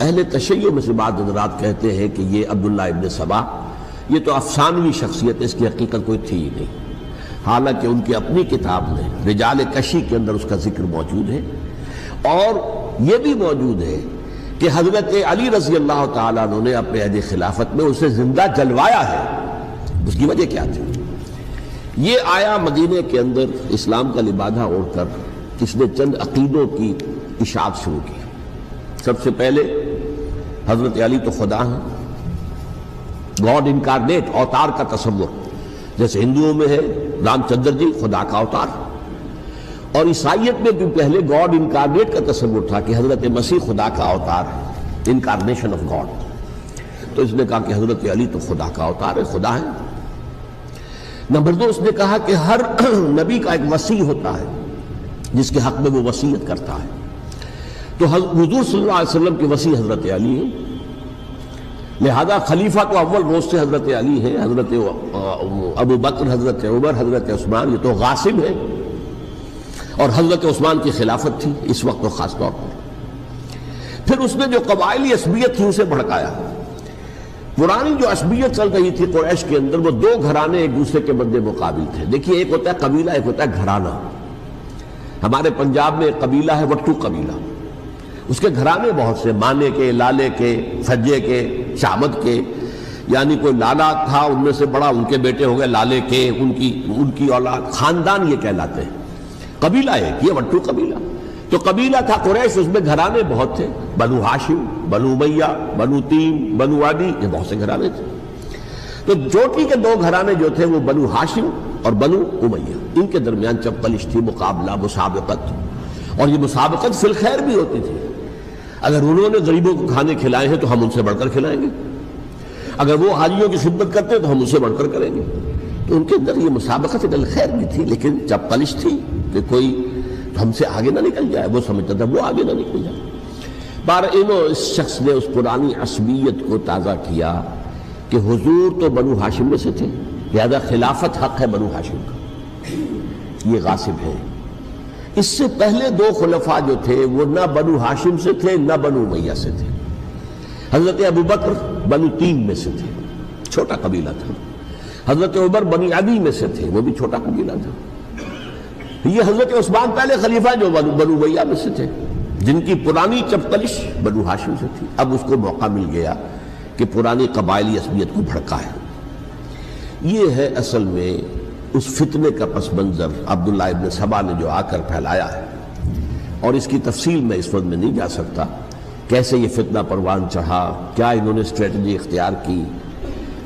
اہل تشیع میں سے بعض حضرات کہتے ہیں کہ یہ عبداللہ ابن سبا یہ تو افسانوی شخصیت ہے، اس کی حقیقت کوئی تھی ہی نہیں، حالانکہ ان کی اپنی کتاب میں رجال کشی کے اندر اس کا ذکر موجود ہے، اور یہ بھی موجود ہے کہ حضرت علی رضی اللہ تعالیٰ عنہ نے اپنے عہد خلافت میں اسے زندہ جلوایا ہے۔ اس کی وجہ کیا تھی؟ یہ آیا مدینے کے اندر اسلام کا لبادہ اوڑھ کر اس نے چند عقیدوں کی اشاعت شروع کی۔ سب سے پہلے حضرت علی تو خدا ہیں، گاڈ انکارنیٹ، اوتار کا تصور، جیسے ہندوؤں میں ہے رام چندر جی خدا کا اوتار، اور عیسائیت میں بھی پہلے گاڈ انکارنیٹ کا تصور تھا کہ حضرت مسیح خدا کا اوتار ہے، انکارنیشن آف گاڈ۔ تو اس نے کہا کہ حضرت علی تو خدا کا اوتار ہے، خدا ہے۔ نمبر 2، اس نے کہا کہ ہر نبی کا ایک وصی ہوتا ہے جس کے حق میں وہ وصیت کرتا ہے، تو حضور صلی اللہ علیہ وسلم کے وصی حضرت علی ہیں، لہذا خلیفہ تو اول روز سے حضرت علی ہے، حضرت ابو بکر، حضرت عمر، حضرت عثمان یہ تو غاصب ہے، اور حضرت عثمان کی خلافت تھی اس وقت تو خاص طور پر۔ پھر اس نے جو قبائلی عصبیت تھی اسے بھڑکایا۔ پرانی جو عصبیت چل رہی تھی قریش کے اندر، وہ دو گھرانے ایک دوسرے کے مد مقابل تھے۔ دیکھیے، ایک ہوتا ہے قبیلہ، ایک ہوتا ہے گھرانہ۔ ہمارے پنجاب میں ایک قبیلہ ہے وٹو قبیلہ، اس کے گھرانے بہت سے، مانے کے، لالے کے، فجے کے، شامت کے، یعنی کوئی لالا تھا ان میں سے بڑا، ان کے بیٹے ہو گئے لالے کے، ان کی اولاد، خاندان یہ کہلاتے ہیں۔ قبیلہ ایک، یہ وٹو قبیلہ۔ تو قبیلہ تھا قریش، اس میں گھرانے بہت تھے، بنو ہاشم، بنو امیہ، بنو تیم، بنو عدی، یہ بہت سے گھرانے تھے۔ تو چوٹی کے دو گھرانے جو تھے وہ بنو ہاشم اور بنو امیہ، ان کے درمیان چپقلش تھی، مقابلہ، مسابقت، اور یہ مسابقت فی الخیر بھی ہوتی تھی۔ اگر انہوں نے غریبوں کو کھانے کھلائے ہیں تو ہم ان سے بڑھ کر کھلائیں گے، اگر وہ حاجیوں کی خدمت کرتے ہیں تو ہم ان سے بڑھ کر کریں گے۔ تو ان کے اندر یہ مسابقت خیر بھی تھی، لیکن چپقلش تھی کہ کوئی ہم سے آگے نہ نکل جائے، وہ سمجھتا تھا وہ آگے نہ نکل جائے۔ اس شخص نے اس پرانی عصبیت کو تازہ کیا کہ حضور تو بنو ہاشم میں سے تھے، لہذا خلافت حق ہے بنو ہاشم کا، یہ غاصب ہے۔ اس سے پہلے دو خلفاء جو تھے وہ نہ بنو ہاشم سے تھے نہ بنو امیہ سے تھے۔ حضرت ابو بکر بنو تیم میں سے تھے، چھوٹا قبیلہ تھا۔ حضرت عمر بنی عدی میں سے تھے، وہ بھی چھوٹا قبیلہ تھا۔ یہ حضرت عثمان پہلے خلیفہ جو بنو امیہ میں سے تھے، جن کی پرانی چپقلش بنو ہاشم سے تھی۔ اب اس کو موقع مل گیا کہ پرانی قبائلی عصبیت کو بھڑکائے۔ یہ ہے اصل میں اس فتنے کا پس منظر عبداللہ ابن سبا نے جو آ کر پھیلایا ہے، اور اس کی تفصیل میں اس وقت میں نہیں جا سکتا، کیسے یہ فتنہ پروان چڑھا، کیا انہوں نے اسٹریٹجی اختیار کی،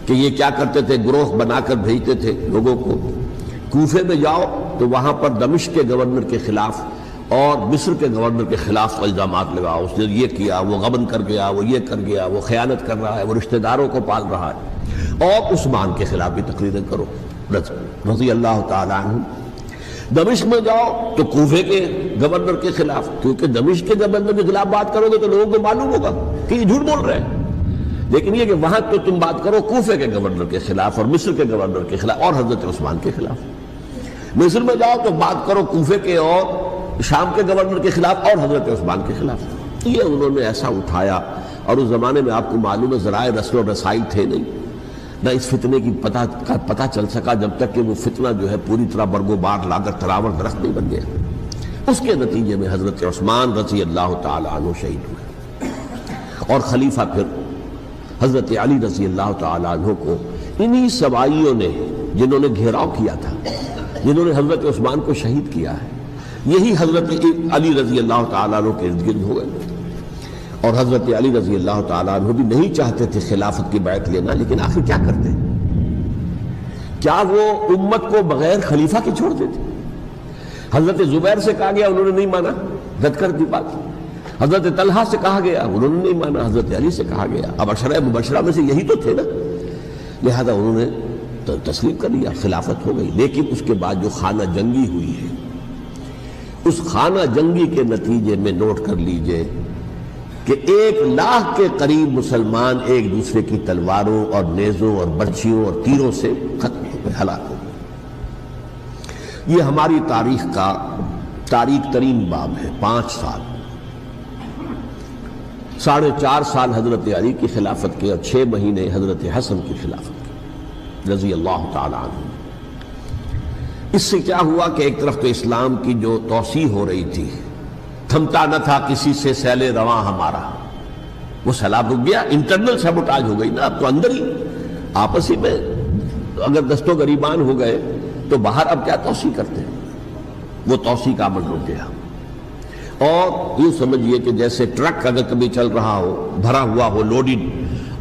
کہ یہ کیا کرتے تھے، گروہ بنا کر بھیجتے تھے لوگوں کو۔ کوفے میں جاؤ تو وہاں پر دمشق کے گورنر کے خلاف اور مصر کے گورنر کے خلاف الزامات لگاؤ، اس نے یہ کیا، وہ غبن کر گیا، وہ یہ کر گیا، وہ خیانت کر رہا ہے، وہ رشتہ داروں کو پال رہا ہے، اور عثمان کے خلاف بھی تقریریں کرو رضی اللہ تعالیٰ عنہ۔ دمشق میں جاؤ تو کوفے کے گورنر کے خلاف، کیونکہ دمشق کے گورنر کے خلاف بات کرو گے تو لوگوں کو معلوم ہوگا کہ یہ جھوٹ بول رہے ہیں، لیکن یہ کہ وہاں تو تم بات کرو کوفے کے گورنر کے خلاف اور مصر کے گورنر کے خلاف اور حضرت عثمان کے خلاف۔ مصر میں جاؤ تو بات کرو کوفے کے اور شام کے گورنر کے خلاف اور حضرت عثمان کے خلاف۔ یہ انہوں نے ایسا اٹھایا، اور اس زمانے میں آپ کو معلوم ہے ذرائع رسل و رسائل تھے نہیں، نہ اس فتنے کی پتہ چل سکا جب تک کہ وہ فتنہ جو ہے پوری طرح برگ و بار لا کر تراور درخت نہیں بن گیا۔ اس کے نتیجے میں حضرت عثمان رضی اللہ تعالیٰ عنہ شہید ہوئے، اور خلیفہ پھر حضرت علی رضی اللہ تعالیٰ عنہ کو انہی سوائیوں نے، جنہوں نے گھیراؤ کیا تھا، جنہوں نے حضرت عثمان کو شہید کیا ہے، یہی حضرت علی رضی اللہ تعالیٰ عنہ کے ارد گرد ہوئے۔ اور حضرت علی رضی اللہ تعالیٰ عنہ بھی نہیں چاہتے تھے خلافت کی بیعت لینا، لیکن آخر کیا کرتے؟ کیا وہ امت کو بغیر خلیفہ کے چھوڑ دیتے؟ حضرت زبیر سے کہا گیا، انہوں نے نہیں مانا، رد کر دی بات۔ حضرت طلحہ سے کہا گیا، انہوں نے نہیں مانا۔ حضرت علی سے کہا گیا، اب عشرہ مبشرہ میں سے یہی تو تھے نا، لہذا انہوں نے تسلیم کر لیا، خلافت ہو گئی۔ لیکن اس کے بعد جو خانہ جنگی ہوئی ہے، اس خانہ جنگی کے نتیجے میں نوٹ کر لیجئے کہ 1,00,000 کے قریب مسلمان ایک دوسرے کی تلواروں اور نیزوں اور برچھیوں اور تیروں سے ختم ہو گئے، ہلاک ہو گئے۔ یہ ہماری تاریخ کا تاریک ترین باب ہے، 5 سال 4.5 سال حضرت علی کی خلافت کے اور 6 مہینے حضرت حسن کی خلافت کے رضی اللہ تعالی عنہ۔ اس سے کیا ہوا کہ ایک طرف تو اسلام کی جو توسیع ہو رہی تھی، تھمتا نہ تھا کسی سے سیل رواں ہمارا، وہ سیلاب رک گیا، انٹرنل سیبوٹاج ہو گئی نا، اب تو اندر ہی آپس ہی میں اگر دست و گریبان ہو گئے تو باہر اب کیا توسیع کرتے ہیں، وہ توسیع کا عمل رک گیا۔ اور یوں سمجھیے کہ جیسے ٹرک اگر کبھی چل رہا ہو، بھرا ہوا ہو، لوڈڈ،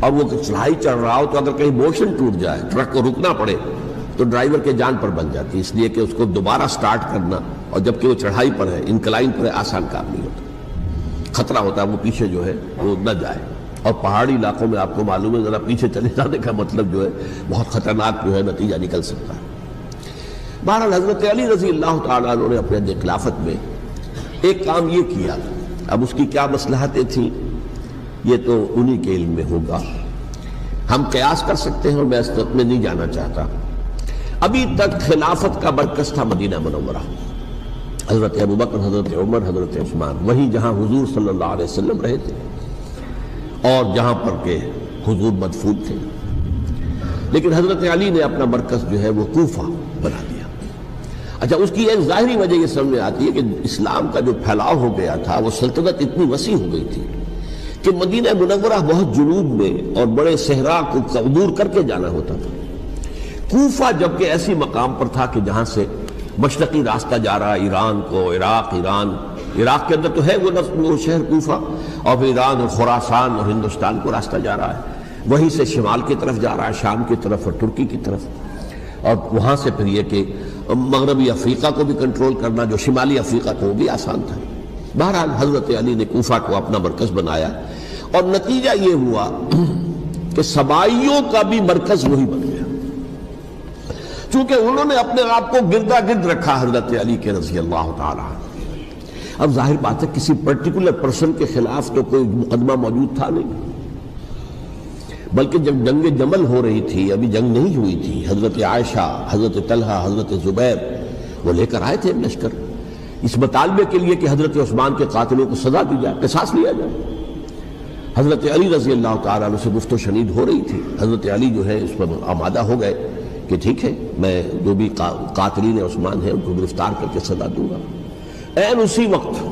اور وہ چڑھائی چڑھ رہا ہو، تو اگر کہیں موشن ٹوٹ جائے، ٹرک کو رکنا پڑے، تو ڈرائیور کے جان پر بن جاتی ہے، اس لیے کہ اس کو دوبارہ سٹارٹ کرنا، اور جبکہ وہ چڑھائی پر ہے، انکلائن پر ہے، آسان کام نہیں ہوتا، خطرہ ہوتا ہے وہ پیچھے جو ہے وہ نہ جائے۔ اور پہاڑی علاقوں میں آپ کو معلوم ہے ذرا پیچھے چلے جانے کا مطلب جو ہے بہت خطرناک جو ہے نتیجہ نکل سکتا ہے۔ بہرحال حضرت علی رضی اللہ تعالیٰ عنہ نے اپنے خلافت میں ایک کام یہ کیا، اب اس کی کیا مصلحتیں تھیں یہ تو انہی کے علم میں ہوگا، ہم قیاس کر سکتے ہیں اور میں اس طرف میں نہیں جانا چاہتا۔ ابھی تک خلافت کا مرکز تھا مدینہ منورہ، حضرت ابوبکر، حضرت عمر، حضرت عثمان، وہیں جہاں حضور صلی اللہ علیہ وسلم رہے تھے اور جہاں پر کہ حضور مدفون تھے۔ لیکن حضرت علی نے اپنا مرکز جو ہے وہ کوفہ بنا دیا۔ اچھا، اس کی ایک ظاہری وجہ یہ سمجھ میں آتی ہے کہ اسلام کا جو پھیلاؤ ہو گیا تھا، وہ سلطنت اتنی وسیع ہو گئی تھی کہ مدینہ منورہ بہت جنوب میں اور بڑے صحرا کو عبور کر کے جانا ہوتا تھا۔ کوفہ جبکہ ایسی مقام پر تھا کہ جہاں سے مشرقی راستہ جا رہا ہے ایران کو، عراق کے اندر تو ہے وہ شہر کوفہ، اور پھر ایران اور خراسان اور ہندوستان کو راستہ جا رہا ہے، وہیں سے شمال کی طرف جا رہا ہے، شام کی طرف اور ترکی کی طرف، اور وہاں سے پھر یہ کہ مغربی افریقہ کو بھی کنٹرول کرنا، جو شمالی افریقہ کو بھی آسان تھا۔ بہرحال حضرت علی نے کوفہ کو اپنا مرکز بنایا، اور نتیجہ یہ ہوا کہ سبائیوں کا بھی مرکز وہی بن گیا، چونکہ انہوں نے اپنے آپ کو گردا گرد رکھا حضرت علی کے رضی اللہ تعالیٰ۔ اب ظاہر بات ہے کسی پرٹیکولر پرسن کے خلاف تو کوئی مقدمہ موجود تھا نہیں، بلکہ جب جنگ جمل ہو رہی تھی، ابھی جنگ نہیں ہوئی تھی، حضرت عائشہ، حضرت طلحہ، حضرت زبیر وہ لے کر آئے تھے لشکر اس مطالبے کے لیے کہ حضرت عثمان کے قاتلوں کو سزا دی جائے، قصاص لیا جائے۔ حضرت علی رضی اللہ تعالیٰ عنہ سے گفت و شنید ہو رہی تھی، حضرت علی جو ہے اس پر آمادہ ہو گئے کہ ٹھیک ہے، میں جو بھی قاتلین عثمان ہیں ان کو گرفتار کر کے سزا دوں گا۔ این اسی وقت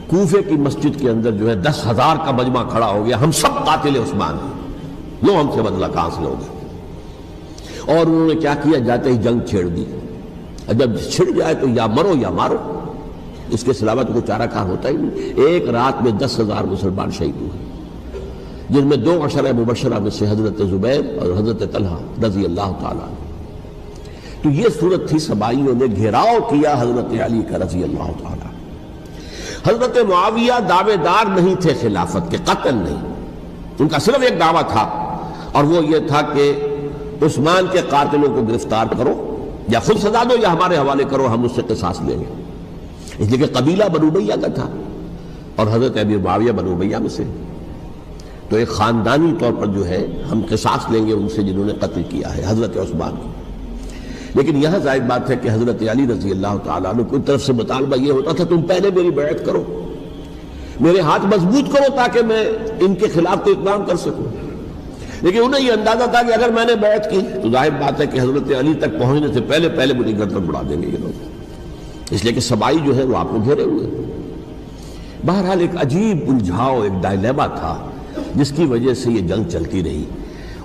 کوفے کی مسجد کے اندر جو ہے 10,000 کا مجمع کھڑا ہو گیا، ہم سب قاتل عثمان ہیں، لو ہم سے بدلہ کہاں سے لوگے۔ اور انہوں نے کیا کیا، جاتے ہی جنگ چھیڑ دی، جب چھڑ جائے تو یا مرو یا مارو، اس کے سلاوہ تو کوئی چارہ کار ہوتا ہی نہیں۔ ایک رات میں 10,000 مسلمان شہید ہوئے، جن میں 2 عشرہ مبشرہ میں سے حضرت زبیر اور حضرت طلحہ رضی اللہ تعالیٰ عنہ۔ تو یہ صورت تھی، سبائیوں نے گھیراؤ کیا حضرت علی کا رضی اللہ تعالیٰ۔ حضرت معاویہ دعوے دار نہیں تھے خلافت کے، قطعاً نہیں، ان کا صرف ایک دعویٰ تھا، اور وہ یہ تھا کہ عثمان کے قاتلوں کو گرفتار کرو، یا خود سزا دو یا ہمارے حوالے کرو، ہم اس سے قصاص لیں گے۔ اس لیے کہ قبیلہ بنو امیہ کا تھا، اور حضرت ابی معاویہ بنو امیہ میں سے، تو ایک خاندانی طور پر جو ہے ہم قصاص لیں گے ان سے جنہوں نے قتل کیا ہے حضرت عثمان کو۔ لیکن یہاں ظاہر بات ہے کہ حضرت علی رضی اللہ تعالیٰ عنہ کی طرف سے مطالبہ یہ ہوتا تھا، تم پہلے میری بیعت کرو، میرے ہاتھ مضبوط کرو تاکہ میں ان کے خلاف تو اقدام کر سکوں۔ لیکن انہیں یہ اندازہ تھا کہ اگر میں نے بیعت کی تو ظاہر بات ہے کہ حضرت علی تک پہنچنے سے پہلے مجھے گردن بڑھا دیں گے یہ لوگ، اس لیے کہ سبائی جو ہے وہ آپ کو گھیرے ہوئے۔ بہرحال ایک عجیب الجھاؤ، ایک ڈائلیما تھا جس کی وجہ سے یہ جنگ چلتی رہی،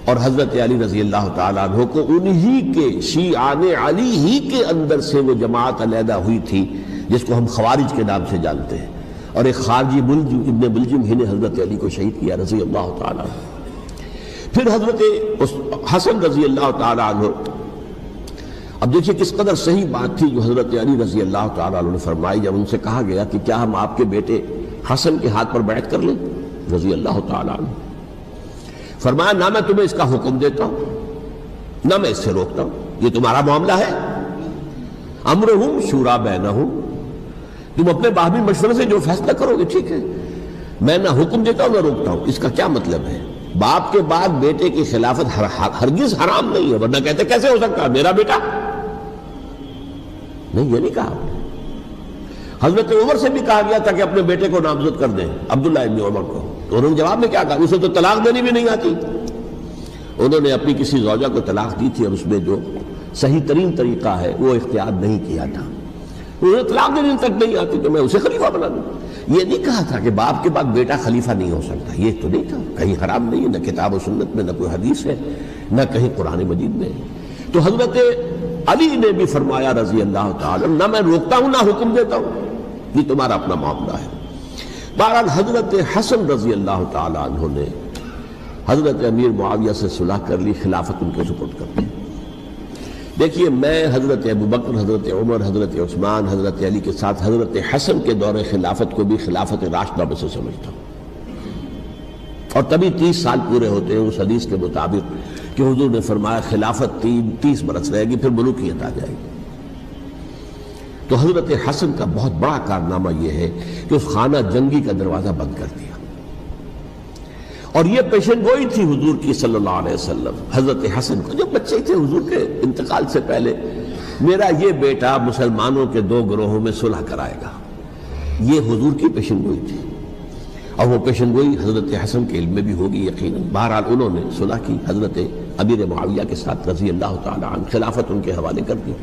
اور حضرت علی رضی اللہ تعالیٰ عنہ کو انہی کے شیعان علی ہی کے اندر سے وہ جماعت علیحدہ ہوئی تھی جس کو ہم خوارج کے نام سے جانتے ہیں، اور ایک خارجی ابن ملجم ہی نے حضرت علی کو شہید کیا رضی اللہ تعالیٰ عنہ۔ پھر حضرت حسن رضی اللہ تعالیٰ عنہ، اب دیکھیے کس قدر صحیح بات تھی جو حضرت علی رضی اللہ تعالیٰ عنہ نے فرمائی جب ان سے کہا گیا کہ کیا ہم آپ کے بیٹے حسن کے ہاتھ پر بیعت کر لیں رضی اللہ تعالیٰ عنہ۔ فرمایا نہ میں تمہیں اس کا حکم دیتا ہوں نہ میں اس سے روکتا ہوں، یہ تمہارا معاملہ ہے، امرہم شورا بینہم، تم اپنے باہمی مشورے سے جو فیصلہ کرو گے ٹھیک ہے، میں نہ حکم دیتا ہوں نہ روکتا ہوں۔ اس کا کیا مطلب ہے؟ باپ کے بعد بیٹے کی خلافت ہرگز حرام نہیں ہے، ورنہ کہتے کیسے ہو سکتا میرا بیٹا؟ نہیں، یہ نہیں کہا۔ حضرت عمر سے بھی کہا گیا تھا کہ اپنے بیٹے کو نامزد کر دیں، عبداللہ ابن عمر کو، تو انہوں نے جواب میں کیا کہا؟ اسے تو طلاق دینی بھی نہیں آتی. انہوں نے اپنی کسی زوجہ کو طلاق دی تھی اور اس میں جو صحیح ترین طریقہ ہے وہ اختیار نہیں کیا تھا. انہوں نے طلاق دینے تک نہیں آتی تو میں اسے خلیفہ بنا دوں. یہ نہیں کہا تھا کہ باپ کے بعد بیٹا خلیفہ نہیں ہو سکتا، یہ تو نہیں تھا، کہیں حرام نہیں ہے، نہ کتاب و سنت میں، نہ کوئی حدیث ہے، نہ کہیں قرآن مجید میں. تو حضرت علی نے بھی فرمایا رضی اللہ تعالی، نہ میں روکتا ہوں نہ حکم دیتا ہوں، یہ تمہارا اپنا معاملہ ہے. بہرحال حضرت حسن رضی اللہ تعالی عنہ نے حضرت امیر معاویہ سے صلح کر لی، خلافت ان کے سپرد کر دی. دیکھیے میں حضرت ابوبکر، حضرت عمر، حضرت عثمان، حضرت علی کے ساتھ حضرت حسن کے دور خلافت کو بھی خلافت راشدہ میں سے سمجھتا ہوں. اور تبھی 30 سال پورے ہوتے ہیں اس حدیث کے مطابق کہ حضور نے فرمایا خلافت 30 برس رہے گی، پھر ملوکیت آ جائے گی. تو حضرت حسن کا بہت بڑا کارنامہ یہ ہے کہ اس خانہ جنگی کا دروازہ بند کر دیا. اور یہ پیشن گوئی تھی حضور کی صلی اللہ علیہ وسلم حضرت حسن کو، جب بچے تھے حضور کے انتقال سے پہلے، میرا یہ بیٹا مسلمانوں کے 2 گروہوں میں صلح کرائے گا. یہ حضور کی پیشن گوئی تھی، اور وہ پیشن گوئی حضرت حسن کے علم میں بھی ہوگی یقیناً. بہرحال انہوں نے صلح کی حضرت امیر معاویہ کے ساتھ رضی اللہ تعالی عنہ، خلافت ان کے حوالے کر دی،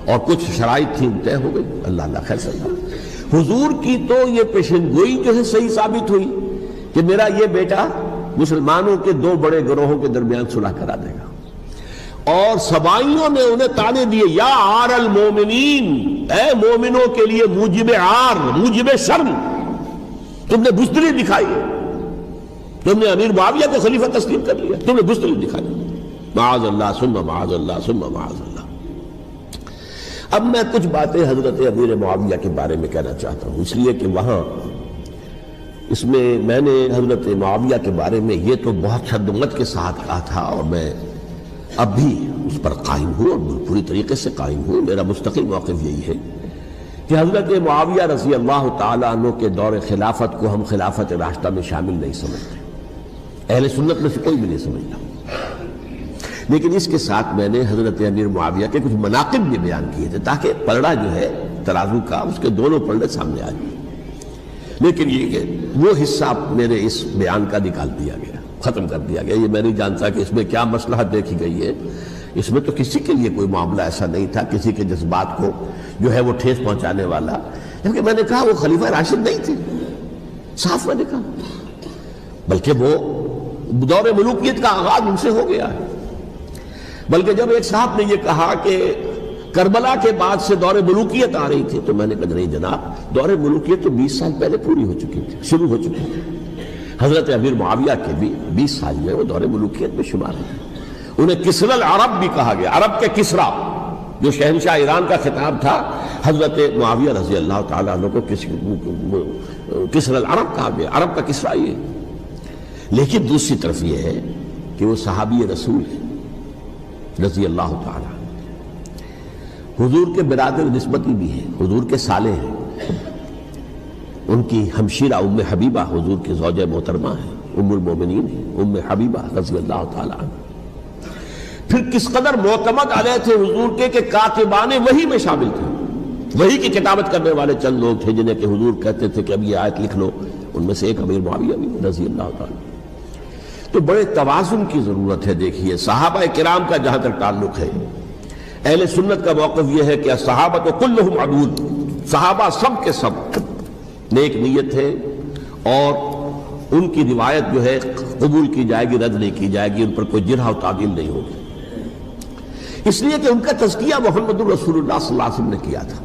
اور کچھ شرائط تھی طے ہو گئی. اللہ خیر صلی اللہ. حضور کی تو یہ پیشن گوئی جو ہے صحیح ثابت ہوئی کہ میرا یہ بیٹا مسلمانوں کے 2 بڑے گروہوں کے درمیان صلح کرا دے گا. اور سبائیوں نے انہیں تانے دیے، یا عار المومنین، اے مومنوں کے لیے موجب عار، موجب شرم تم نے بزدلی دکھائی، تم نے امیر معاویہ کو خلیفہ تسلیم کر لیا، تم نے بزدلی دکھائی. معاذ اللہ ثم معاذ اللہ ثم معاذ اللہ. اب میں کچھ باتیں حضرت امیر معاویہ کے بارے میں کہنا چاہتا ہوں، اس لیے کہ وہاں اس میں نے حضرت معاویہ کے بارے میں یہ تو بہت شدت کے ساتھ کہا تھا، اور میں اب بھی اس پر قائم ہوں اور پوری طریقے سے قائم ہوں. میرا مستقل موقف یہی ہے کہ حضرت معاویہ رضی اللہ تعالیٰ عنہ کے دور خلافت کو ہم خلافت راشدہ میں شامل نہیں سمجھتے، اہل سنت میں سے کوئی بھی نہیں سمجھتا. لیکن اس کے ساتھ میں نے حضرت امیر معاویہ کے کچھ مناقب بھی بیان کیے تھے تاکہ پلڑا جو ہے ترازو کا اس کے دونوں پلڑے سامنے آ جائیں. لیکن یہ کہ وہ حصہ میرے اس بیان کا نکال دیا گیا، ختم کر دیا گیا. یہ میں نہیں جانتا کہ اس میں کیا مصلحت دیکھی گئی ہے. اس میں تو کسی کے لیے کوئی معاملہ ایسا نہیں تھا کسی کے جذبات کو جو ہے وہ ٹھیس پہنچانے والا. کیونکہ میں نے کہا وہ خلیفہ راشد نہیں تھے، صاف میں نے کہا، بلکہ وہ دور ملوکیت کا آغاز ان سے ہو گیا ہے. بلکہ جب ایک صاحب نے یہ کہا کہ کربلا کے بعد سے دور ملوکیت آ رہی تھی تو میں نے کہا نہیں جناب، دور ملوکیت تو 20 سال پہلے پوری ہو چکی تھی، شروع ہو چکی تھی. حضرت امیر معاویہ کے بھی 20 سال میں وہ دور ملوکیت میں شمار ہیں. انہیں کسرى العرب بھی کہا گیا، عرب کے کسریٰ، جو شہنشاہ ایران کا خطاب تھا. حضرت معاویہ رضی اللہ تعالیٰ عنہ کو کسرى العرب کہا گیا، عرب کا کسریٰ یہ. لیکن دوسری طرف یہ ہے کہ وہ صحابی رسول ہے رضی اللہ تعالیٰ، حضور کے برادر نسبتی بھی ہیں، حضور کے صالح ہیں. ان کی ہمشیرہ ام حبیبہ حضور کی زوجہ محترمہ ہیں، ام المومنین ہیں، ام حبیبہ رضی اللہ تعالیٰ عنہ. پھر کس قدر معتمد علیہ تھے حضور کے کہ کاتبان وحی میں شامل تھے. وحی کی کتابت کرنے والے چند لوگ تھے جنہیں کہ حضور کہتے تھے کہ اب یہ آیت لکھ لو. ان میں سے ایک امیر معاویہ بھی رضی اللہ تعالیٰ. تو بڑے توازن کی ضرورت ہے. دیکھیے صحابہ کرام کا جہاں تک تعلق ہے، اہل سنت کا موقف یہ ہے کہ صحابہ تو کلہم عدول، صحابہ سب کے سب نیک نیت تھے، اور ان کی روایت جو ہے قبول کی جائے گی، رد نہیں کی جائے گی، ان پر کوئی جرح و تعدیل نہیں ہوگی. اس لیے کہ ان کا تزکیہ محمد الرسول اللہ صلی اللہ علیہ وسلم نے کیا تھا.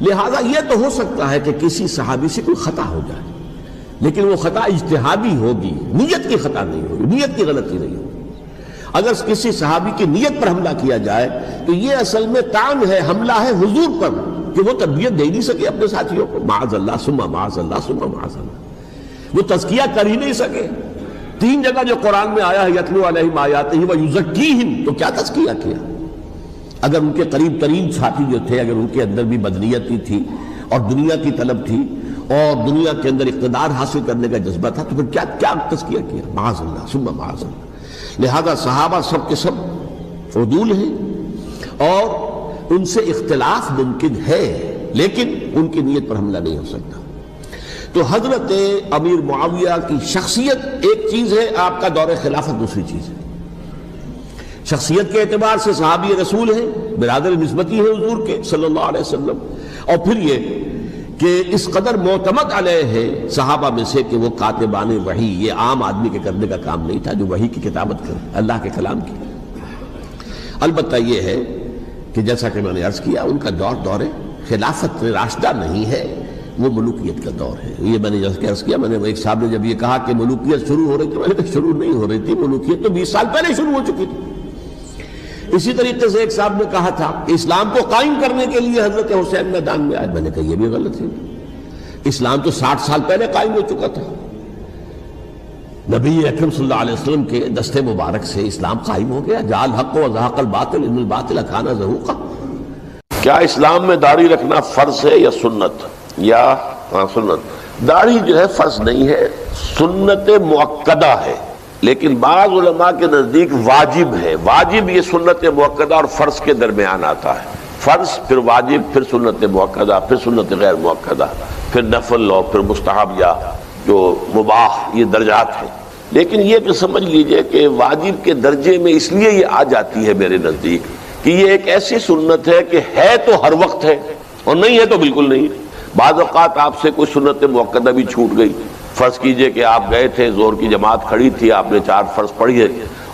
لہٰذا یہ تو ہو سکتا ہے کہ کسی صحابی سے کوئی خطا ہو جائے، لیکن وہ خطا اجتہادی ہوگی، نیت کی خطا نہیں ہوگی، نیت کی غلطی نہیں ہوگی. اگر کسی صحابی کی نیت پر حملہ کیا جائے تو یہ اصل میں طعن ہے، حملہ ہے حضور پر کہ وہ تربیت دے نہیں سکے اپنے ساتھیوں کو. معاذ اللہ ثم معاذ اللہ ثم معاذ اللہ، وہ تزکیہ کر ہی نہیں سکے. 3 جگہ جو قرآن میں آیا ہے یتلو علیہم آیاتہ ویزکیہم، تو کیا تزکیہ کیا؟ اگر ان کے قریب ترین ساتھی جو تھے، اگر ان کے اندر بھی بدنیتی تھی اور دنیا کی طلب تھی اور دنیا کے اندر اقتدار حاصل کرنے کا جذبہ تھا، تو پھر کیا تزکیہ کیا؟ معاذ اللہ ثم معاذ اللہ. لہذا صحابہ سب کے سب عدول ہیں اور ان سے اختلاف ممکن ہے، لیکن ان کی نیت پر حملہ نہیں ہو سکتا. تو حضرت امیر معاویہ کی شخصیت ایک چیز ہے، آپ کا دور خلافت دوسری چیز ہے۔ شخصیت کے اعتبار سے صحابی رسول ہیں، برادر نسبتی ہے حضور کے صلی اللہ علیہ وسلم، اور پھر یہ کہ اس قدر معتمد علیہ ہے صحابہ میں سے کہ وہ کاتبان وحی، یہ عام آدمی کے کرنے کا کام نہیں تھا جو وحی کی کتابت کرے، اللہ کے کلام کی۔ البتہ یہ ہے کہ جیسا کہ میں نے عرض کیا، ان کا دور خلافت راشدہ نہیں ہے، وہ ملوکیت کا دور ہے۔ یہ میں نے جیسا عرض کیا، میں نے ایک صاحب نے جب یہ کہا کہ ملوکیت شروع ہو رہی تھی، میں نے کہا شروع نہیں ہو رہی تھی، ملوکیت تو 20 سال پہلے شروع ہو چکی تھی۔ اسی طریقے سے ایک صاحب نے کہا تھا کہ اسلام کو قائم کرنے کے لیے حضرت حسین میدان میں آئے، میں نے کہا یہ بھی غلط ہے، اسلام تو 60 سال پہلے قائم ہو چکا تھا، نبی اکرم صلی اللہ علیہ وسلم کے دستے مبارک سے اسلام قائم ہو گیا۔ جاء الحق وزهق الباطل ان الباطل کان زهوقا۔ کیا اسلام میں داڑھی رکھنا فرض ہے یا سنت؟ یا سنت۔ داڑھی جو ہے فرض نہیں ہے، سنت مؤکدہ ہے، لیکن بعض علماء کے نزدیک واجب ہے۔ واجب یہ سنت مؤکدہ اور فرض کے درمیان آتا ہے، فرض پھر واجب پھر سنت مؤکدہ پھر سنت غیر مؤکدہ پھر نفل اور پھر مستحب یا جو مباح، یہ درجات ہیں۔ لیکن یہ کہ سمجھ لیجئے کہ واجب کے درجے میں اس لیے یہ آ جاتی ہے میرے نزدیک کہ یہ ایک ایسی سنت ہے کہ ہے تو ہر وقت ہے اور نہیں ہے تو بالکل نہیں۔ بعض اوقات آپ سے کوئی سنت مؤکدہ بھی چھوٹ گئی، فرض کیجئے کہ آپ گئے تھے، زور کی جماعت کھڑی تھی، آپ نے 4 فرض پڑھی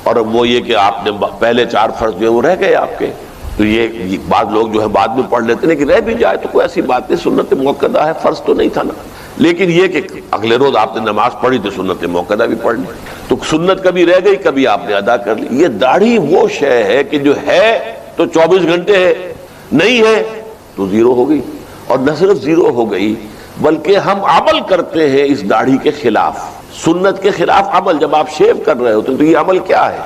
اور وہ یہ کہ آپ نے پہلے 4 فرض جو ہے وہ رہ گئے آپ کے، تو یہ بعض لوگ جو ہے بعد میں پڑھ لیتے ہیں کہ رہ بھی جائے تو کوئی ایسی بات نہیں، سنت مؤکدہ ہے، فرض تو نہیں تھا نا۔ لیکن یہ کہ اگلے روز آپ نے نماز پڑھی تو سنت مؤکدہ بھی پڑھ لی، تو سنت کبھی رہ گئی کبھی آپ نے ادا کر لی۔ یہ داڑھی وہ شے ہے کہ جو ہے تو 24 گھنٹے ہے، نہیں ہے تو زیرو ہو گئی، اور نہ صرف زیرو ہو گئی بلکہ ہم عمل کرتے ہیں اس داڑھی کے خلاف، سنت کے خلاف عمل۔ جب آپ شیو کر رہے ہوتے ہیں تو یہ عمل کیا ہے؟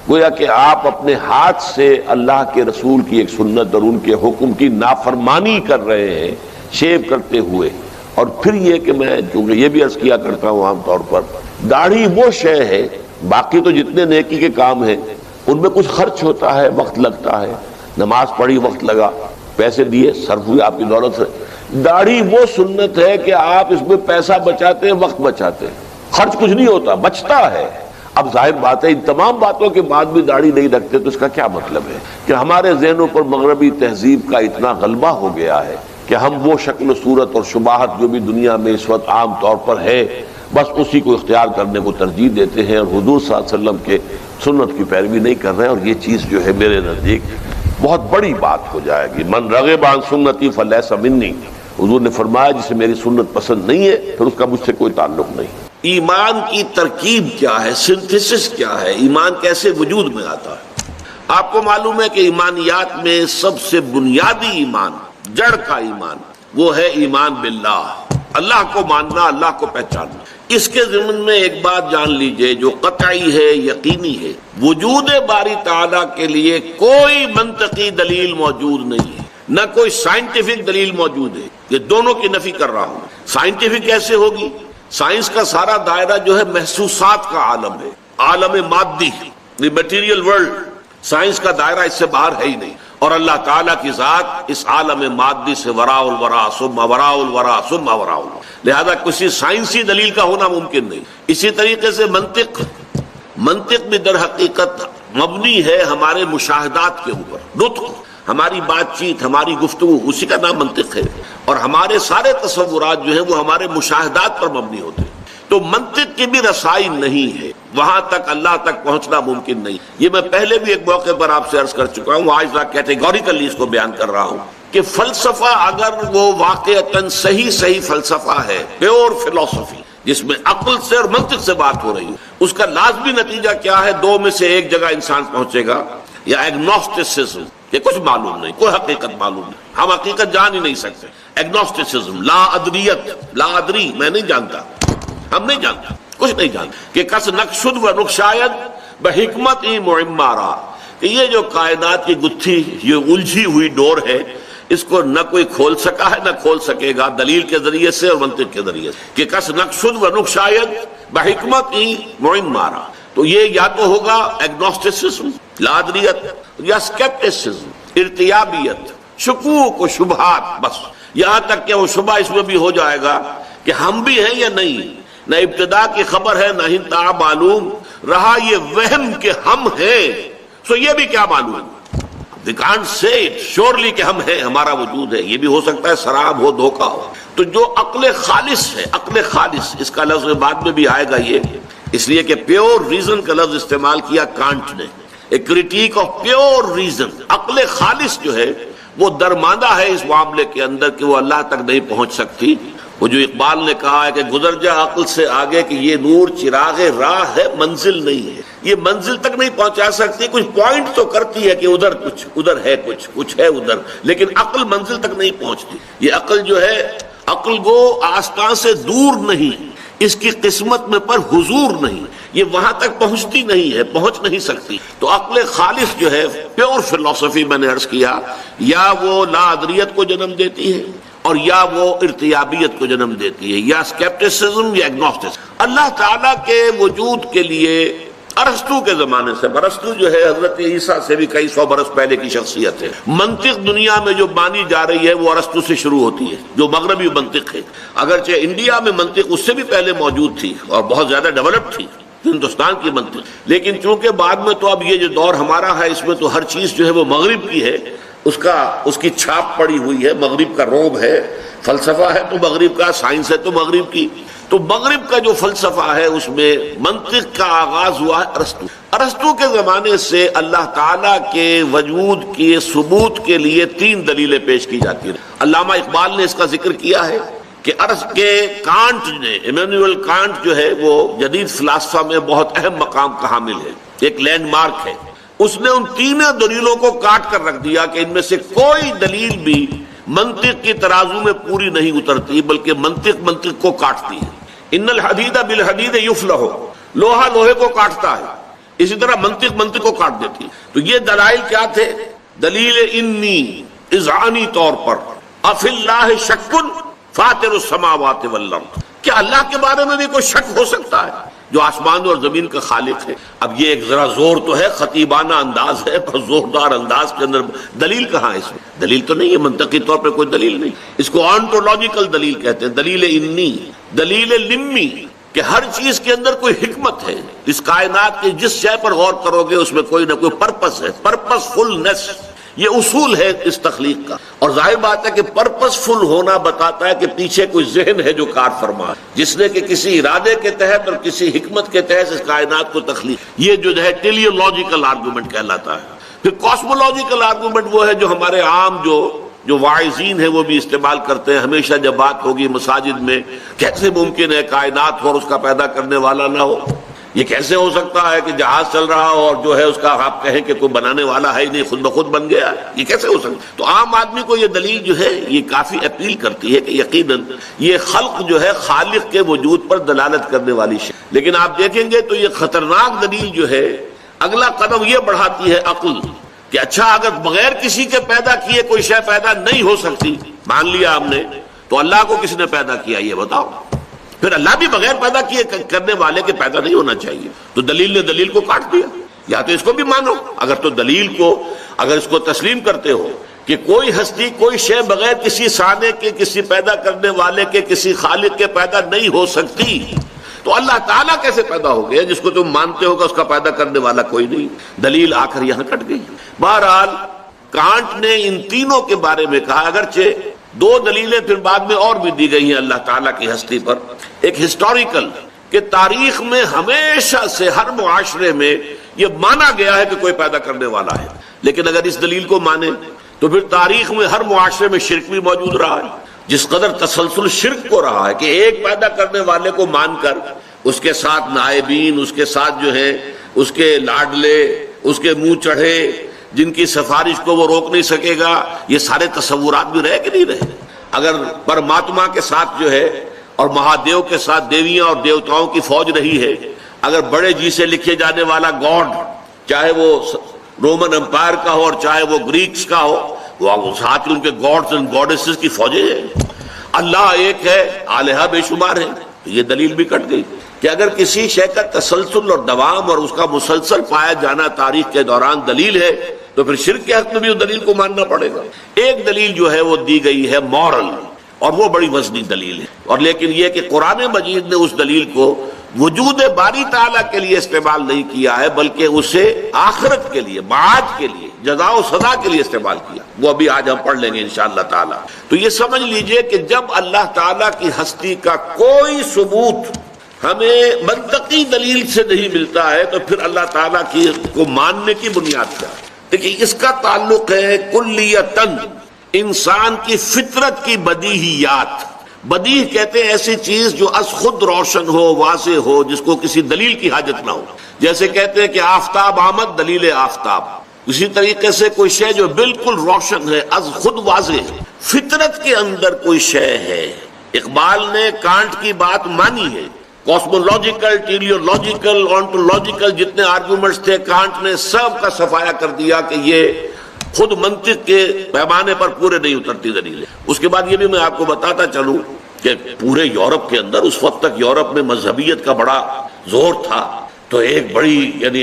گویا کہ آپ اپنے ہاتھ سے اللہ کے رسول کی ایک سنت اور ان کے حکم کی نافرمانی کر رہے ہیں شیو کرتے ہوئے۔ اور پھر یہ کہ میں چونکہ یہ بھی عرض کیا کرتا ہوں عام طور پر، داڑھی وہ شے ہے، باقی تو جتنے نیکی کے کام ہیں ان میں کچھ خرچ ہوتا ہے، وقت لگتا ہے، نماز پڑھی وقت لگا، پیسے دیے صرف ہوئے آپ کی دولت سے۔ داڑھی وہ سنت ہے کہ آپ اس میں پیسہ بچاتے ہیں، وقت بچاتے ہیں، خرچ کچھ نہیں ہوتا، بچتا ہے۔ اب ظاہر بات ہے ان تمام باتوں کے بعد بھی داڑھی نہیں رکھتے تو اس کا کیا مطلب ہے کہ ہمارے ذہنوں پر مغربی تہذیب کا اتنا غلبہ ہو گیا ہے کہ ہم وہ شکل و صورت اور شباہت جو بھی دنیا میں اس وقت عام طور پر ہے بس اسی کو اختیار کرنے کو ترجیح دیتے ہیں، اور حضور صلی اللہ علیہ وسلم کے سنت کی پیروی نہیں کر رہے ہیں، اور یہ چیز جو ہے میرے نزدیک بہت بڑی بات ہو جائے گی۔ من رغب عن سنتی فلیس منی، حضور نے فرمایا جسے میری سنت پسند نہیں ہے پھر اس کا مجھ سے کوئی تعلق نہیں۔ ایمان کی ترکیب کیا ہے، سنتھسس کیا ہے، ایمان کیسے وجود میں آتا ہے؟ آپ کو معلوم ہے کہ ایمانیات میں سب سے بنیادی ایمان، جڑ کا ایمان، وہ ہے ایمان باللہ، اللہ کو ماننا، اللہ کو پہچاننا۔ اس کے ضمن میں ایک بات جان لیجئے جو قطعی ہے، یقینی ہے، وجود باری تعالیٰ کے لیے کوئی منطقی دلیل موجود نہیں ہے، نہ کوئی سائنٹیفک دلیل موجود ہے۔ یہ دونوں کی نفی کر رہا ہوں۔ سائنٹیفک کیسے ہوگی؟ سائنس کا سارا دائرہ جو ہے محسوسات کا عالم ہے، عالم مادی، دی میٹیریل ورلڈ۔ سائنس کا دائرہ اس سے باہر ہے ہی نہیں، اور اللہ تعالیٰ کی ذات اس عالم مادی سے وراء الورا ثم وراء الورا ثم وراء الورا، لہذا کسی سائنسی دلیل کا ہونا ممکن نہیں۔ اسی طریقے سے منطق بھی در حقیقت مبنی ہے ہمارے مشاہدات کے اوپر، نطق، ہماری بات چیت، ہماری گفتگو، اسی کا نام منطق ہے، اور ہمارے سارے تصورات جو ہیں وہ ہمارے مشاہدات پر مبنی ہوتے ہیں۔ تو منطق کی بھی رسائی نہیں ہے، وہاں تک اللہ تک پہنچنا ممکن نہیں۔ یہ میں پہلے بھی ایک موقع پر آپ سے عرض کر چکا ہوں، آج کیٹیگوریکلی اس کو بیان کر رہا ہوں کہ فلسفہ اگر وہ واقعتاً صحیح فلسفہ ہے، پیور فلسفی جس میں عقل سے اور منطق سے بات ہو رہی ہے، اس کا لازمی نتیجہ کیا ہے؟ 2 میں سے ایک جگہ انسان پہنچے گا، یا ایگنوسٹسزم، یہ کچھ معلوم نہیں، کوئی حقیقت معلوم نہیں، ہم حقیقت جان ہی نہیں سکتے، ایگنوسٹسزم، لا ادریت، لا ادری، میں نہیں جانتا، ہم نہیں جانتا، کچھ نہیں جانتا، کہ کس نقشد و نقشاید بحکمت معمارا، کہ یہ جو کائنات کی گتھی، یہ الجھی ہوئی ڈور ہے، اس کو نہ کوئی کھول سکا ہے نہ کھول سکے گا دلیل کے ذریعے سے اور منطق کے ذریعے سے، کہ کس نقشد و نقشاید بحکمت معمارا۔ تو یہ یا تو ہوگا ایگنوسٹسزم، لادریت، یا اسکیپٹسزم، ارتیابیت، شکوک و شبہات، بس یہاں تک کہ وہ شبہ اس میں بھی ہو جائے گا کہ ہم بھی ہیں یا نہیں، نہ ابتدا کی خبر ہے نہ انتہا معلوم، رہا یہ وہم کہ ہم ہیں، سو یہ بھی کیا معلوم، we can't say it surely کہ ہم ہیں، ہمارا وجود ہے، یہ بھی ہو سکتا ہے سراب ہو، دھوکہ ہو۔ تو جو عقل خالص ہے، عقل خالص، اس کا لفظ بعد میں بھی آئے گا، یہ اس لیے کہ پیور ریزن کا لفظ استعمال کیا کانٹ نے، ایک کریٹیک آف پیور ریزن۔ عقل خالص جو ہے وہ درماندہ ہے اس معاملے کے اندر کہ وہ اللہ تک نہیں پہنچ سکتی۔ وہ جو اقبال نے کہا ہے کہ گزر جا عقل سے آگے کہ یہ نور چراغ راہ ہے، منزل نہیں ہے، یہ منزل تک نہیں پہنچا سکتی، کچھ پوائنٹ تو کرتی ہے کہ ادھر کچھ، ادھر ہے کچھ ہے ادھر، لیکن عقل منزل تک نہیں پہنچتی۔ یہ عقل جو ہے، عقل گو آستان سے دور نہیں، اس کی قسمت میں پر حضور نہیں، یہ وہاں تک پہنچتی نہیں ہے، پہنچ نہیں سکتی۔ تو عقل خالص جو ہے، پیور فلسفی میں نے عرض کیا، یا وہ لا ادریت کو جنم دیتی ہے اور یا وہ ارتیابیت کو جنم دیتی ہے، یا اسکیپٹسزم یا ایگنوسٹسم۔ اللہ تعالیٰ کے وجود کے لیے ارسطو کے زمانے سے، ارسطو جو ہے حضرت عیسیٰ سے بھی کئی سو برس پہلے کی شخصیت ہے، منطق دنیا میں جو مانی جا رہی ہے وہ ارسطو سے شروع ہوتی ہے، جو مغربی منطق ہے، اگرچہ انڈیا میں منطق اس سے بھی پہلے موجود تھی اور بہت زیادہ ڈیولپ تھی، ہندوستان کی منطق، لیکن چونکہ بعد میں تو اب یہ جو دور ہمارا ہے اس میں تو ہر چیز جو ہے وہ مغرب کی ہے، اس کی چھاپ پڑی ہوئی ہے، مغرب کا روب ہے، فلسفہ ہے تو مغرب کا، سائنس ہے تو مغرب کی۔ تو مغرب کا جو فلسفہ ہے اس میں منطق کا آغاز ہوا ہے ارسطو۔ ارسطو کے زمانے سے اللہ تعالیٰ کے وجود کے ثبوت کے لیے 3 دلیلیں پیش کی جاتی ہیں۔ علامہ اقبال نے اس کا ذکر کیا ہے کہ کانٹ نے، ایمینوئل کانٹ جو ہے وہ جدید فلسفہ میں بہت اہم مقام کا حامل ہے، ایک لینڈ مارک ہے۔ اس نے ان 3 دلیلوں کو کاٹ کر رکھ دیا کہ ان میں سے کوئی دلیل بھی منطق کی ترازو میں پوری نہیں اترتی، بلکہ منطق کو کاٹتی ہے۔ ان الحدید بالحدید یفلح، لوہا لوہے کو کاٹتا ہے، اسی طرح منطق کو کاٹ دیتی ہے۔ تو یہ دلائل کیا تھے؟ دلیل انی، اذعانی طور پر، افی اللہ شک فاطر السماوات والارض، کیا اللہ کے بارے میں بھی کوئی شک ہو سکتا ہے جو آسمان اور زمین کا خالق ہے؟ اب یہ ایک ذرا زور تو ہے، خطیبانہ انداز ہے، پر زوردار انداز کے اندر دلیل کہاں ہے؟ اس میں دلیل تو نہیں ہے، منطقی طور پہ کوئی دلیل نہیں۔ اس کو آنٹولوجیکل دلیل کہتے ہیں، دلیل انی، دلیل لمی، کہ ہر چیز کے اندر کوئی حکمت ہے، اس کائنات کی جس شے پر غور کرو گے اس میں کوئی نہ کوئی پرپس ہے، پرپس فلنس، یہ اصول ہے اس تخلیق کا۔ اور ظاہر بات ہے کہ پرپس فل ہونا بتاتا ہے کہ پیچھے کوئی ذہن ہے جو کار فرما ہے، جس نے کہ کسی ارادے کے تحت اور کسی حکمت کے تحت اس کائنات کو تخلیق، یہ جو ہے ٹیلیولوجیکل آرگومنٹ کہلاتا ہے۔ پھر کاسمولوجیکل آرگومنٹ وہ ہے جو ہمارے عام جو واعظین ہیں وہ بھی استعمال کرتے ہیں ہمیشہ جب بات ہوگی مساجد میں، کیسے ممکن ہے کائنات ہو اور اس کا پیدا کرنے والا نہ ہو؟ یہ کیسے ہو سکتا ہے کہ جہاز چل رہا ہو اور جو ہے اس کا آپ کہیں کہ کوئی بنانے والا ہے ہی نہیں، خود بخود بن گیا ہے؟ یہ کیسے ہو سکتا؟ تو عام آدمی کو یہ دلیل جو ہے یہ کافی اپیل کرتی ہے کہ یقیناً یہ خلق جو ہے خالق کے وجود پر دلالت کرنے والی شے۔ لیکن آپ دیکھیں گے تو یہ خطرناک دلیل جو ہے اگلا قدم یہ بڑھاتی ہے عقل، کہ اچھا اگر بغیر کسی کے پیدا کیے کوئی شے پیدا نہیں ہو سکتی، مان لیا ہم نے، تو اللہ کو کس نے پیدا کیا یہ بتاؤ؟ پھر اللہ بھی بغیر پیدا کیے کرنے والے کے پیدا نہیں ہونا چاہیے۔ تو دلیل نے دلیل کو کاٹ دیا۔ یا تو اس کو بھی مانو، اگر تو دلیل کو اگر اس کو تسلیم کرتے ہو کہ کوئی ہستی کوئی شے بغیر کسی صانع کے، کسی پیدا کرنے والے کے، کسی خالق کے پیدا نہیں ہو سکتی، تو اللہ تعالیٰ کیسے پیدا ہو گیا جس کو تم مانتے ہو کہ اس کا پیدا کرنے والا کوئی نہیں؟ دلیل آ کر یہاں کٹ گئی۔ بہرحال کانٹ نے ان تینوں کے بارے میں کہا، اگرچہ 2 دلیلیں پھر بعد میں اور بھی دی گئی ہیں اللہ تعالیٰ کی ہستی پر۔ ایک ہسٹوریکل، کہ تاریخ میں ہمیشہ سے ہر معاشرے میں یہ مانا گیا ہے کہ کوئی پیدا کرنے والا ہے، لیکن اگر اس دلیل کو مانے تو پھر تاریخ میں ہر معاشرے میں شرک بھی موجود رہا ہے۔ جس قدر تسلسل شرک کو رہا ہے کہ ایک پیدا کرنے والے کو مان کر اس کے ساتھ نائبین، اس کے ساتھ جو ہے اس کے لاڈلے، اس کے منہ چڑھے، جن کی سفارش کو وہ روک نہیں سکے گا، یہ سارے تصورات بھی رہے کہ نہیں رہے؟ اگر پرماتما کے ساتھ جو ہے اور مہادیو کے ساتھ دیویاں اور دیوتاؤں کی فوج رہی ہے، اگر بڑے جی سے لکھے جانے والا گاڈ، چاہے وہ رومن امپائر کا ہو اور چاہے وہ گریکس کا ہو، وہ ساتھ ان کے گاڈز اینڈ گاڈیسز کی فوجیں ہیں۔ اللہ ایک ہے، آلہہ بے شمار ہیں۔ یہ دلیل بھی کٹ گئی کہ اگر کسی شے کا تسلسل اور دوام اور اس کا مسلسل پایا جانا تاریخ کے دوران دلیل ہے تو پھر شرک کے حق میں بھی اس دلیل کو ماننا پڑے گا۔ ایک دلیل جو ہے وہ دی گئی ہے مورل، اور وہ بڑی وزنی دلیل ہے. اور لیکن یہ کہ قرآن مجید نے اس دلیل کو وجود باری تعالیٰ کے لیے استعمال نہیں کیا ہے، بلکہ اسے آخرت کے لیے، معاد کے لیے، جزا و سزا کے لیے استعمال کیا. وہ ابھی آج ہم پڑھ لیں گے انشاءاللہ تعالیٰ. تو یہ سمجھ لیجئے کہ جب اللہ تعالیٰ کی ہستی کا کوئی ثبوت ہمیں منطقی دلیل سے نہیں ملتا ہے تو پھر اللہ تعالیٰ کی کو ماننے کی بنیاد کیا ہے؟ دیکھیے اس کا تعلق ہے کلیتاً انسان کی فطرت کی بدیہیات. بدیہ کہتے ہیں ایسی چیز جو از خود روشن ہو، واضح ہو، جس کو کسی دلیل کی حاجت نہ ہو. جیسے کہتے ہیں کہ آفتاب آمد، دلیل آفتاب. اسی طریقے سے کوئی شے جو بالکل روشن ہے، از خود واضح ہے. فطرت کے اندر کوئی شے ہے. اقبال نے کانٹ کی بات مانی ہے. کاسمولوجیکل، ٹیلیولوجیکل، آنٹولوجیکل جتنے آرگومنٹس تھے کانٹ نے سب کا صفایا کر دیا کہ یہ خود منطق کے پیمانے پر پورے نہیں اترتی دلیل ہے. اس کے بعد یہ بھی میں آپ کو بتاتا چلوں کہ پورے یورپ کے اندر اس وقت تک یورپ میں مذہبیت کا بڑا زور تھا، تو ایک بڑی یعنی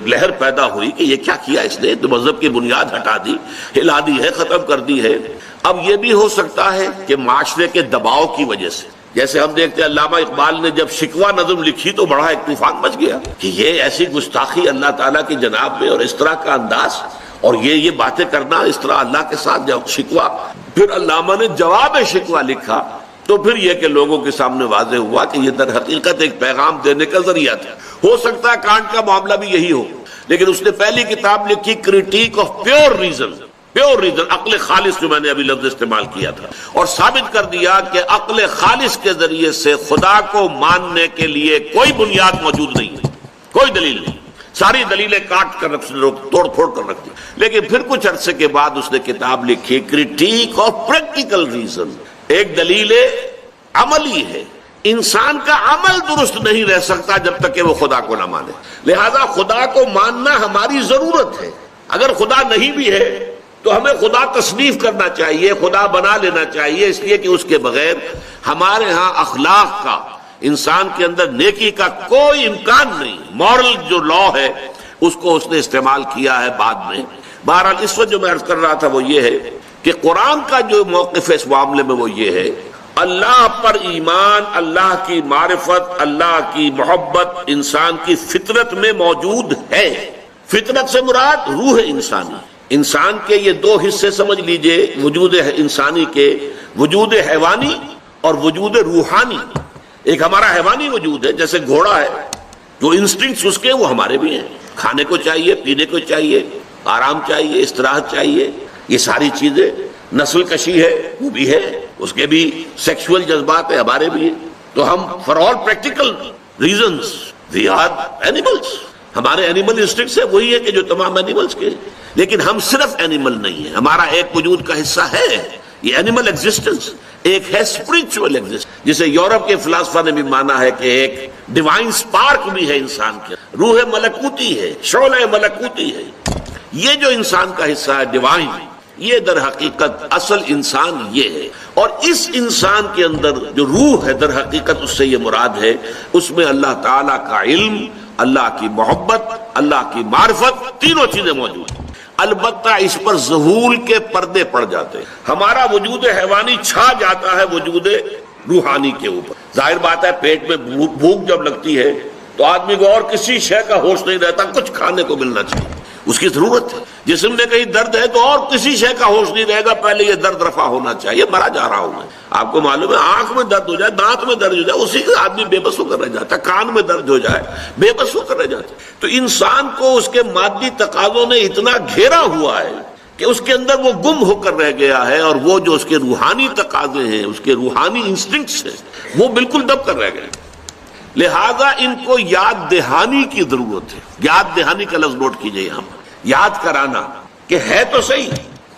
لہر پیدا ہوئی کہ یہ کیا کیا اس نے، تو مذہب کی بنیاد ہٹا دی، ہلا دی ہے، ختم کر دی ہے. اب یہ بھی ہو سکتا ہے کہ معاشرے کے دباؤ کی وجہ سے، جیسے ہم دیکھتے ہیں علامہ اقبال نے جب شکوہ نظم لکھی تو بڑا ایک طوفان مچ گیا کہ یہ ایسی گستاخی اللہ تعالیٰ کی جناب میں، اور اس طرح کا انداز، اور یہ باتیں کرنا اس طرح اللہ کے ساتھ. جب شکوہ، پھر علامہ نے جواب شکوہ لکھا تو پھر یہ کہ لوگوں کے سامنے واضح ہوا کہ یہ در حقیقت ایک پیغام دینے کا ذریعہ تھا. ہو سکتا ہے کانٹ کا معاملہ بھی یہی ہو، لیکن اس نے پہلی کتاب لکھی critique of pure reason, pure reason, عقل خالص جو میں نے ابھی لفظ استعمال کیا تھا، اور ثابت کر دیا کہ عقل خالص کے ذریعے سے خدا کو ماننے کے لیے کوئی بنیاد موجود نہیں ہے، کوئی دلیل نہیں. ساری دلیلیں کاٹ کر توڑ پھوڑ کر رکھ دی. لیکن پھر کچھ عرصے کے بعد اس نے کتاب لکھی کریٹیک آف پریکٹیکل ریزن. ایک دلیل عملی ہے. انسان کا عمل درست نہیں رہ سکتا جب تک کہ وہ خدا کو نہ مانے. لہذا خدا کو ماننا ہماری ضرورت ہے. اگر خدا نہیں بھی ہے تو ہمیں خدا تصنیف کرنا چاہیے، خدا بنا لینا چاہیے، اس لیے کہ اس کے بغیر ہمارے ہاں اخلاق کا، انسان کے اندر نیکی کا کوئی امکان نہیں. مورل جو لا ہے اس کو اس نے استعمال کیا ہے بعد میں. بہرحال اس وقت جو میں عرض کر رہا تھا وہ یہ ہے کہ قرآن کا جو موقف ہے اس معاملے میں وہ یہ ہے، اللہ پر ایمان، اللہ کی معرفت، اللہ کی محبت انسان کی فطرت میں موجود ہے. فطرت سے مراد روح انسانی. انسان کے یہ دو حصے سمجھ لیجئے وجود انسانی کے، وجود حیوانی اور وجود روحانی. ایک ہمارا حیوانی وجود ہے، جیسے گھوڑا ہے، جو انسٹنکٹس اس کے وہ ہمارے بھی ہیں. کھانے کو چاہیے، پینے کو چاہیے، آرام چاہیے، استراحت چاہیے، یہ ساری چیزیں. نسل کشی ہے وہ بھی ہے، اس کے بھی سیکشول جذبات ہیں، ہمارے بھی ہیں. تو ہم for all practical reasons we are animals. ہمارے اینیمل انسٹنکٹس ہے وہی ہے کہ جو تمام اینیملس کے. لیکن ہم صرف اینیمل نہیں ہیں، ہمارا ایک وجود کا حصہ ہے یہ اینیمل ایگزسٹنس، ایک ہے اسپرچول ایگزسٹنس، جسے یورپ کے فلاسفہ نے بھی مانا ہے کہ ایک ڈیوائن سپارک بھی ہے انسان کے، روح ملکوتی ہے، شعلہ ملکوتی ہے. یہ جو انسان کا حصہ ہے ڈیوائن، یہ در حقیقت اصل انسان یہ ہے. اور اس انسان کے اندر جو روح ہے در حقیقت اس سے یہ مراد ہے، اس میں اللہ تعالیٰ کا علم، اللہ کی محبت، اللہ کی معرفت، تینوں چیزیں موجود ہیں. البتہ اس پر ظہول کے پردے پڑ جاتے ہیں. ہمارا وجود حیوانی چھا جاتا ہے وجود روحانی کے اوپر. ظاہر بات ہے پیٹ میں بھوک جب لگتی ہے تو آدمی کو اور کسی شے کا ہوش نہیں رہتا، کچھ کھانے کو ملنا چاہیے، اس کی ضرورت ہے. جسم میں کہیں درد ہے تو اور کسی شے کا ہوش نہیں رہے گا، پہلے یہ درد رفع ہونا چاہیے، مرا جا رہا ہوں میں. آپ کو معلوم ہے آنکھ میں درد ہو جائے، دانت میں درد ہو جائے، اسی سے آدمی بے بس ہو کر رہ جاتا ہے. کان میں درد ہو جائے بے بس ہو کر رہ جاتا ہے. تو انسان کو اس کے مادی تقاضوں نے اتنا گھیرا ہوا ہے کہ اس کے اندر وہ گم ہو کر رہ گیا ہے، اور وہ جو اس کے روحانی تقاضے ہیں، اس کے روحانی انسٹنکٹس ہیں، وہ بالکل دب کر رہ گئے. لہذا ان کو یاد دہانی کی ضرورت ہے. یاد دہانی کا لفظ نوٹ کیجئے یہاں پر، یاد کرانا کہ ہے تو صحیح.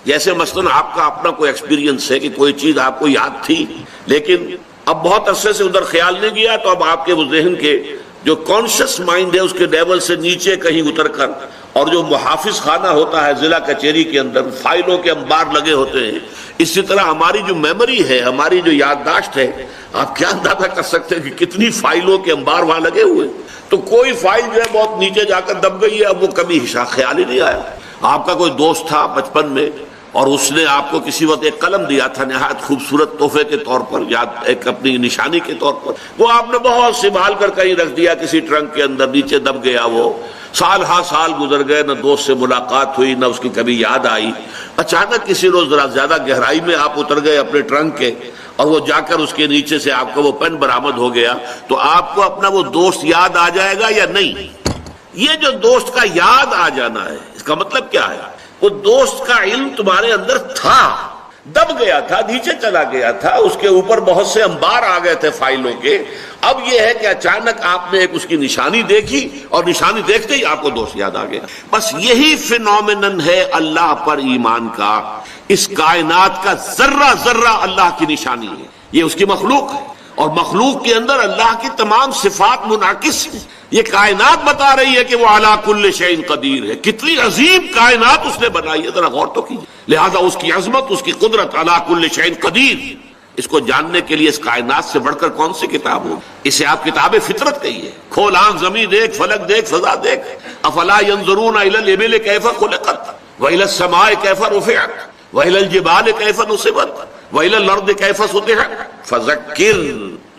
جیسے مثلا آپ کا اپنا کوئی ایکسپیرینس ہے کہ کوئی چیز آپ کو یاد تھی لیکن اب بہت عرصے سے ادھر خیال نہیں گیا، تو اب آپ کے وہ ذہن کے جو کانشس مائنڈ ہے اس کے لیول سے نیچے کہیں اتر کر، اور جو محافظ خانہ ہوتا ہے ضلع کچہری کے اندر فائلوں کے انبار لگے ہوتے ہیں، اسی طرح ہماری جو میموری ہے، ہماری جو یادداشت ہے، آپ کیا اندازہ کر سکتے ہیں کہ کتنی فائلوں کے انبار وہاں لگے ہوئے. تو کوئی فائل جو ہے بہت نیچے جا کر دب گئی ہے، اب وہ کبھی خیال ہی نہیں آیا. آپ کا کوئی دوست تھا بچپن میں اور اس نے آپ کو کسی وقت ایک قلم دیا تھا نہایت خوبصورت تحفے کے طور پر، یاد ایک اپنی نشانی کے طور پر، وہ آپ نے بہت سنبھال کر کہیں رکھ دیا کسی ٹرنک کے اندر، نیچے دب گیا وہ، سال ہا سال گزر گئے، نہ دوست سے ملاقات ہوئی، نہ اس کی کبھی یاد آئی۔ اچانک کسی روز ذرا زیادہ گہرائی میں آپ اتر گئے اپنے ٹرنک کے، اور وہ جا کر اس کے نیچے سے آپ کا وہ پین برآمد ہو گیا، تو آپ کو اپنا وہ دوست یاد آ جائے گا یا نہیں؟ یہ جو دوست کا یاد آ جانا ہے، اس کا مطلب کیا ہے؟ وہ دوست کا علم تمہارے اندر تھا، دب گیا تھا، نیچے چلا گیا تھا، اس کے اوپر بہت سے انبار آ گئے تھے فائلوں کے۔ اب یہ ہے کہ اچانک آپ نے ایک اس کی نشانی دیکھی، اور نشانی دیکھتے ہی آپ کو دوست یاد آ گیا۔ بس یہی فینومینن ہے اللہ پر ایمان کا۔ اس کائنات کا ذرہ ذرہ اللہ کی نشانی ہے، یہ اس کی مخلوق ہے، اور مخلوق کے اندر اللہ کی تمام صفات منعکس ہیں۔ یہ کائنات بتا رہی ہے کہ وہ علی کل شیء قدیر ہے، کتنی عظیم کائنات اس نے بنائی ہے، ذرا غور تو کیجیے۔ لہذا اس کی عظمت، اس کی قدرت، علی کل شیء قدیر، اس کو جاننے کے لیے اس کائنات سے بڑھ کر کون سی کتاب ہو؟ اسے آپ کتاب فطرت کہیے۔ کھول آنکھ، زمین دیکھ، فلک دیکھ، فضا دیکھ۔ افلا ينظرون الى الابل كيف خلقت والى السماء كيف رفعت والى الجبال كيف نصبت والى الارض كيف سطحت فذکر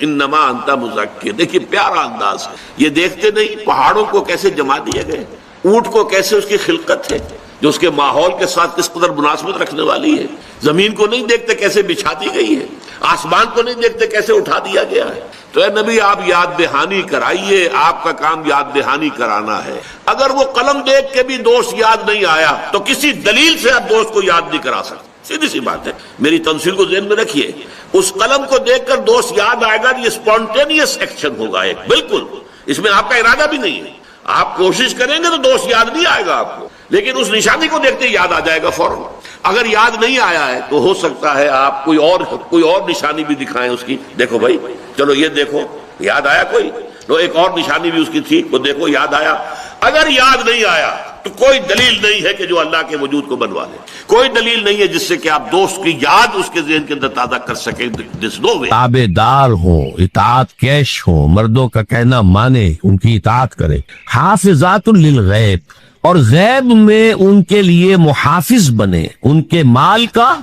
انما انت مذکر۔ دیکھیے پیارا انداز ہے، یہ دیکھتے نہیں پہاڑوں کو کیسے جما دیے گئے، اونٹ کو کیسے اس کی خلقت ہے جو اس کے ماحول کے ساتھ کس قدر مناسبت رکھنے والی ہے، زمین کو نہیں دیکھتے کیسے بچھا دی گئی ہے، آسمان کو نہیں دیکھتے کیسے اٹھا دیا گیا ہے۔ تو اے نبی آپ یاد دہانی کرائیے، آپ کا کام یاد دہانی کرانا ہے۔ اگر وہ قلم دیکھ کے بھی دوست یاد نہیں آیا تو کسی دلیل سے آپ دوست کو یاد نہیں کرا سکتے، سیدھی سی بات ہے۔ میری تنصیل کو ذہن میں رکھیے، اس قلم کو دیکھ کر دوست یاد آئے گا، یہ اسپونٹینیس ایکشن ہوگا ایک، بالکل اس میں آپ کا ارادہ بھی نہیں ہے۔ آپ کوشش کریں گے تو دوست یاد نہیں آئے گا آپ کو، لیکن اس نشانی کو دیکھتے یاد آ جائے گا فوراً۔ اگر یاد نہیں آیا ہے تو ہو سکتا ہے آپ کوئی اور نشانی بھی دکھائیں اس کی، دیکھو بھائی چلو یہ دیکھو، یاد آیا کوئی؟ تو ایک اور نشانی بھی اس کی تھی، وہ دیکھو یاد آیا۔ اگر یاد نہیں آیا تو کوئی دلیل نہیں ہے کہ جو اللہ کے وجود کو بنوا لے، کوئی دلیل نہیں ہے جس سے کہ آپ دوست کی یاد اس کے ذہن کے اندر تازہ کر سکیں۔ تابع دار ہو، اطاعت کیش ہو، مردوں کا کہنا مانے، ان کی اطاعت کرے، حافظات للغیب، اور غیب میں ان کے لیے محافظ بنے، ان کے مال کا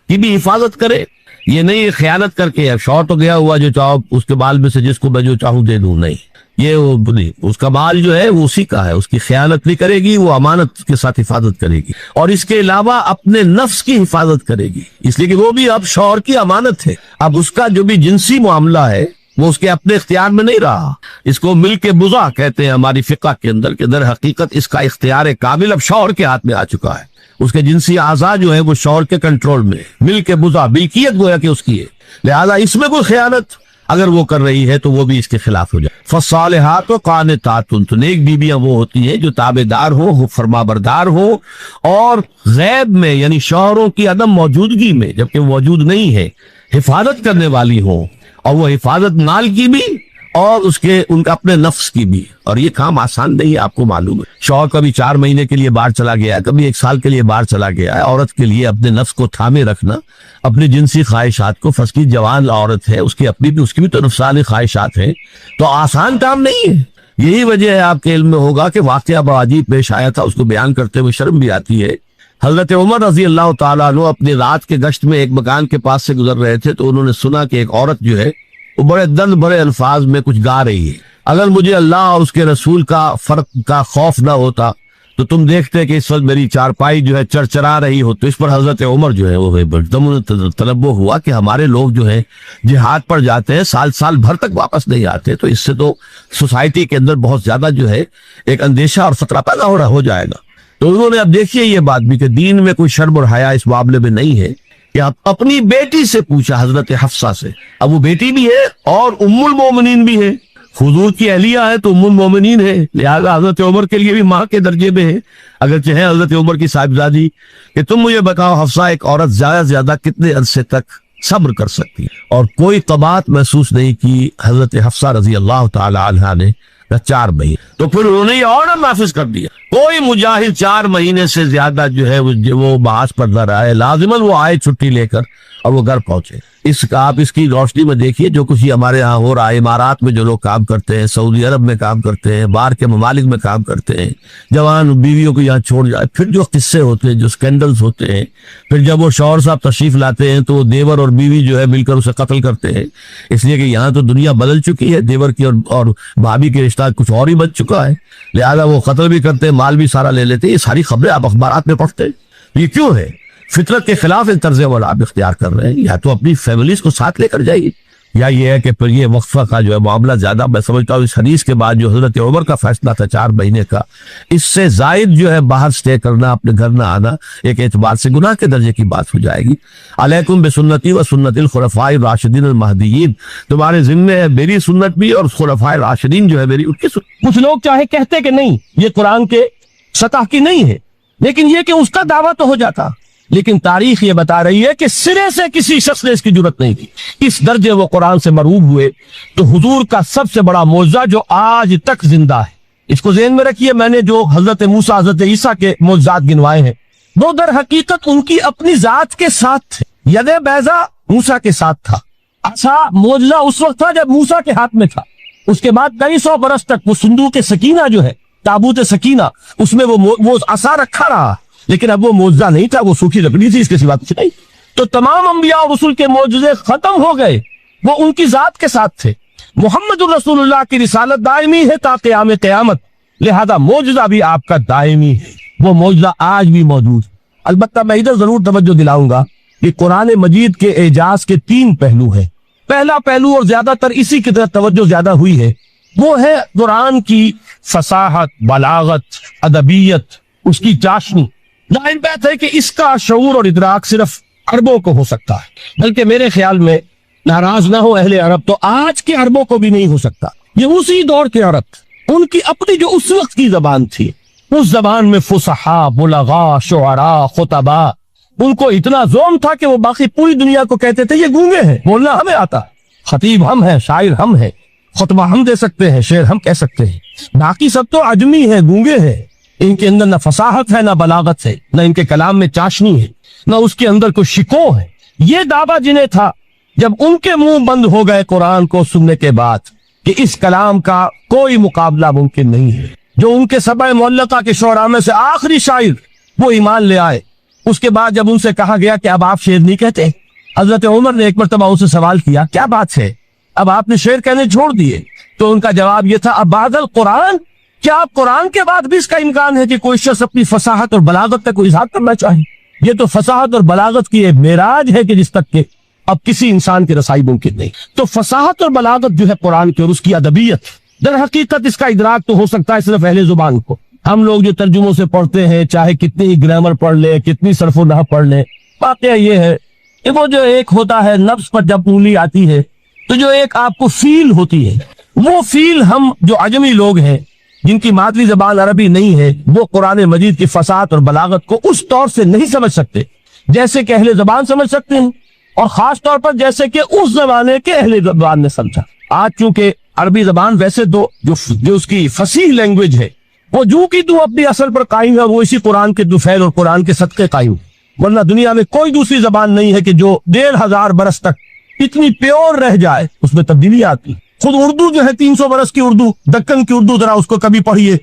کی بھی حفاظت کرے۔ یہ نہیں خیانت کر کے اب شوہر تو گیا ہوا جو چاہو اس کے بال میں سے جس کو میں جو چاہوں دے دوں، نہیں، یہ وہ نہیں، اس کا مال جو ہے وہ اسی کا ہے، اس کی خیانت نہیں کرے گی، وہ امانت کے ساتھ حفاظت کرے گی، اور اس کے علاوہ اپنے نفس کی حفاظت کرے گی، اس لیے کہ وہ بھی اب شوہر کی امانت ہے۔ اب اس کا جو بھی جنسی معاملہ ہے وہ اس کے اپنے اختیار میں نہیں رہا، اس کو ملک بضع کہتے ہیں ہماری فقہ کے اندر، کہ در حقیقت اس کا اختیار کامل اب شوہر کے ہاتھ میں آ چکا ہے، اس کے جنسی اعضاء جو ہے وہ شوہر کے کنٹرول میں، ملک بضع ملکیت گویا کہ اس کی ہے، لہذا اس میں کوئی خیانت اگر وہ کر رہی ہے تو وہ بھی اس کے خلاف ہو جائے۔ فالصالحات قانتات، تو نیک بیویاں وہ ہوتی ہیں جو تابع دار ہو، فرما بردار ہو، اور غیب میں یعنی شوہروں کی عدم موجودگی میں جبکہ وہ موجود نہیں ہے حفاظت کرنے والی ہو، اور وہ حفاظت مال کی بھی اور ان کا اپنے نفس کی بھی، اور یہ کام آسان نہیں ہے، آپ کو معلوم ہے۔ شوہر کبھی 4 مہینے کے لیے باہر چلا گیا ہے، کبھی 1 سال کے لیے باہر چلا گیا ہے، عورت کے لیے اپنے نفس کو تھامے رکھنا، اپنی جنسی خواہشات کو، فسکی جوان عورت ہے، اس کی بھی تو نفسانی خواہشات ہیں، تو آسان کام نہیں ہے۔ یہی وجہ ہے آپ کے علم میں ہوگا کہ واقعہ بڑا عجیب پیش آیا تھا، اس کو بیان کرتے ہوئے شرم بھی آتی ہے۔ حضرت عمر رضی اللہ تعالیٰ عنہ اپنی رات کے گشت میں ایک مکان کے پاس سے گزر رہے تھے، تو انہوں نے سنا کہ ایک عورت جو ہے وہ بڑے درد بھرے الفاظ میں کچھ گا رہی ہے۔ اگر مجھے اللہ اور اس کے رسول کا فرق کا خوف نہ ہوتا تو تم دیکھتے کہ اس وقت میری چارپائی جو ہے چرچرا رہی ہو۔ تو اس پر حضرت عمر جو ہے وہ ایک دم تنبہ ہوا کہ ہمارے لوگ جو ہے جہاد پر جاتے ہیں، سال بھر تک واپس نہیں آتے، تو اس سے تو سوسائٹی کے اندر بہت زیادہ جو ہے ایک اندیشہ اور خطرہ پیدا ہو جائے گا۔ تو انہوں نے اب دیکھیے یہ بات بھی کہ دین میں کوئی شرم اور حیا اس معاملے میں نہیں ہے، کہ اپنی بیٹی سے پوچھا، حضرت حفصہ سے، اب وہ بیٹی بھی ہے اور ام المومنین بھی ہے، حضور کی اہلیہ ہے تو ام المومنین ہے، لہذا حضرت عمر کے لیے بھی ماں کے درجے میں ہے، اگرچہ ہے حضرت عمر کی صاحبزادی، کہ تم مجھے بتاؤ حفصہ ایک عورت زیادہ سے زیادہ کتنے عرصے تک صبر کر سکتی ہے؟ اور کوئی قباحت محسوس نہیں کی حضرت حفصہ رضی اللہ تعالی عنہا نے، 4 مہینے۔ تو پھر انہوں نے یہ آرڈر نافذ کر دیا، کوئی مجاہد 4 مہینے سے زیادہ جو ہے وہ محاذ پر نہ رہا ہے، لازماً وہ آئے چھٹی لے کر اور وہ گھر پہنچے۔ آپ اس کی روشنی میں دیکھیے جو کچھ یہ ہمارے ہاں ہو رہا ہے، امارات میں جو لوگ کام کرتے ہیں، سعودی عرب میں کام کرتے ہیں، باہر کے ممالک میں کام کرتے ہیں، جوان بیویوں کو یہاں چھوڑ جائے، پھر جو قصے ہوتے ہیں، جو سکینڈلز ہوتے ہیں، پھر جب وہ شوہر صاحب تشریف لاتے ہیں تو وہ دیور اور بیوی جو ہے مل کر اسے قتل کرتے ہیں، اس لیے کہ یہاں تو دنیا بدل چکی ہے، دیور کی اور بھابھی کے رشتہ کچھ اور ہی بن چکا ہے، لہذا وہ قتل بھی کرتے ہیں، مال بھی سارا لے لیتے ہیں۔ یہ ساری خبریں آپ اخبارات میں پڑھتے ہیں۔ یہ کیوں ہے؟ فطرت کے خلاف ایک طرز عمل آپ اختیار کر رہے ہیں۔ یا تو اپنی فیملیز کو ساتھ لے کر جائیے، یا یہ ہے کہ پھر یہ وقفہ کا جو ہے معاملہ زیادہ، میں سمجھتا ہوں اس حدیث کے بعد جو حضرت عمر کا فیصلہ تھا 4 مہینے کا، اس سے زائد جو ہے باہر سٹے کرنا، اپنے گھر نہ آنا، ایک اعتبار سے گناہ کے درجے کی بات ہو جائے گی۔ علیکم بسنتی و سنت الخلفاء الراشدین المہدیین، تمہارے ذمے ہے میری سنت بھی، اور خلفاء راشدین جو ہے میری ان کی سنت۔ کچھ لوگ چاہے کہتے کہ نہیں یہ قرآن کے سطح کی نہیں ہے، لیکن یہ کہ اس کا دعویٰ تو ہو جاتا، لیکن تاریخ یہ بتا رہی ہے کہ سرے سے کسی شخص نے اس کی جرت نہیں کی۔ اس درجے وہ قرآن سے مرعوب ہوئے تو حضور کا سب سے بڑا معجزہ جو آج تک زندہ ہے، اس کو ذہن میں رکھیے، میں نے جو حضرت موسیٰ حضرت عیسیٰ کے معجزات گنوائے ہیں وہ در حقیقت ان کی اپنی ذات کے ساتھ تھے۔ ید بیضا موسیٰ کے ساتھ تھا، عصا معجزہ اس وقت تھا جب موسیٰ کے ہاتھ میں تھا، اس کے بعد کئی سو برس تک وہ صندوق سکینہ جو ہے، تابوت سکینہ، اس میں وہ عصا رکھا رہا، لیکن اب وہ معجزہ نہیں تھا، وہ سوکھی لکڑی تھی، اس کے سوا کچھ نہیں۔ تو تمام انبیاء اور رسول کے معجزے ختم ہو گئے، وہ ان کی ذات کے ساتھ تھے۔ محمد الرسول اللہ کی رسالت دائمی ہے تا قیام قیامت، لہذا معجزہ بھی آپ کا دائمی ہے، وہ معجزہ آج بھی موجود ہے۔ البتہ میں ادھر ضرور توجہ دلاؤں گا کہ قرآن مجید کے اعجاز کے 3 پہلو ہیں۔ پہلا پہلو، اور زیادہ تر اسی کی طرف توجہ زیادہ ہوئی ہے، وہ ہے قرآن کی فصاحت، بلاغت، ادبیت، اس کی چاشنی۔ ظاہر بات ہے کہ اس کا شعور اور ادراک صرف عربوں کو ہو سکتا ہے، بلکہ میرے خیال میں ناراض نہ ہو اہل عرب تو آج کے عربوں کو بھی نہیں ہو سکتا۔ یہ اسی دور کے عرب، ان کی اپنی جو اس وقت کی زبان تھی، اس زبان میں فصحاء، بلغاء، شعراء، خطباء، ان کو اتنا ذوق تھا کہ وہ باقی پوری دنیا کو کہتے تھے یہ گونگے ہیں، بولنا ہمیں آتا، خطیب ہم ہیں، شاعر ہم ہیں، خطبہ ہم دے سکتے ہیں، شعر ہم کہہ سکتے ہیں، باقی سب تو عجمی ہیں، گونگے ہیں، ان کے اندر نہ فصاحت ہے، نہ بلاغت ہے، نہ ان کے کلام میں چاشنی ہے، نہ اس کے اندر کوئی شکو ہے۔ یہ دعویٰ جنہیں تھا، جب ان کے منہ بند ہو گئے قرآن کو سننے کے بعد کہ اس کلام کا کوئی مقابلہ ممکن نہیں ہے، جو ان کے سبع معلقہ کے شعراء میں سے آخری شاعر وہ ایمان لے آئے، اس کے بعد جب ان سے کہا گیا کہ اب آپ شعر نہیں کہتے، حضرت عمر نے ایک مرتبہ ان سے سوال کیا کیا بات ہے، اب آپ نے شعر کہنے چھوڑ دیے؟ تو ان کا جواب یہ تھا، اب بعد القرآن، کیا آپ قرآن کے بعد بھی اس کا امکان ہے کہ کوئی شخص اپنی فصاحت اور بلاغت تک کو اظہار کرنا چاہے؟ یہ تو فصاحت اور بلاغت کی ایک معراج ہے کہ جس تک کہ اب کسی انسان کی رسائی ممکن نہیں۔ تو فصاحت اور بلاغت جو ہے قرآن کی اور اس کی ادبیت، در حقیقت اس کا ادراک تو ہو سکتا ہے صرف اہل زبان کو۔ ہم لوگ جو ترجموں سے پڑھتے ہیں، چاہے کتنی گرامر پڑھ لیں، کتنی صرف و نحو پڑھ لیں، واقعہ یہ ہے کہ وہ جو ایک ہوتا ہے نفس پر جب انگلی آتی ہے تو جو ایک آپ کو فیل ہوتی ہے، وہ فیل ہم جو عجمی لوگ ہیں جن کی مادری زبان عربی نہیں ہے، وہ قرآن مجید کی فصاحت اور بلاغت کو اس طور سے نہیں سمجھ سکتے جیسے کہ اہل زبان سمجھ سکتے ہیں، اور خاص طور پر جیسے کہ اس زمانے کے اہل زبان نے سمجھا۔ آج چونکہ عربی زبان ویسے تو جو اس کی فصیح لینگویج ہے وہ جو کی تو اپنی اصل پر قائم ہے، وہ اسی قرآن کے دفعل اور قرآن کے صدقے قائم، ورنہ دنیا میں کوئی دوسری زبان نہیں ہے کہ جو 1500 برس تک اتنی پیور رہ جائے، اس میں تبدیلی آتی۔ خود اردو جو ہے 300 برس کی اردو، دکن کی اردو، ذرا اس کو کبھی پڑھیے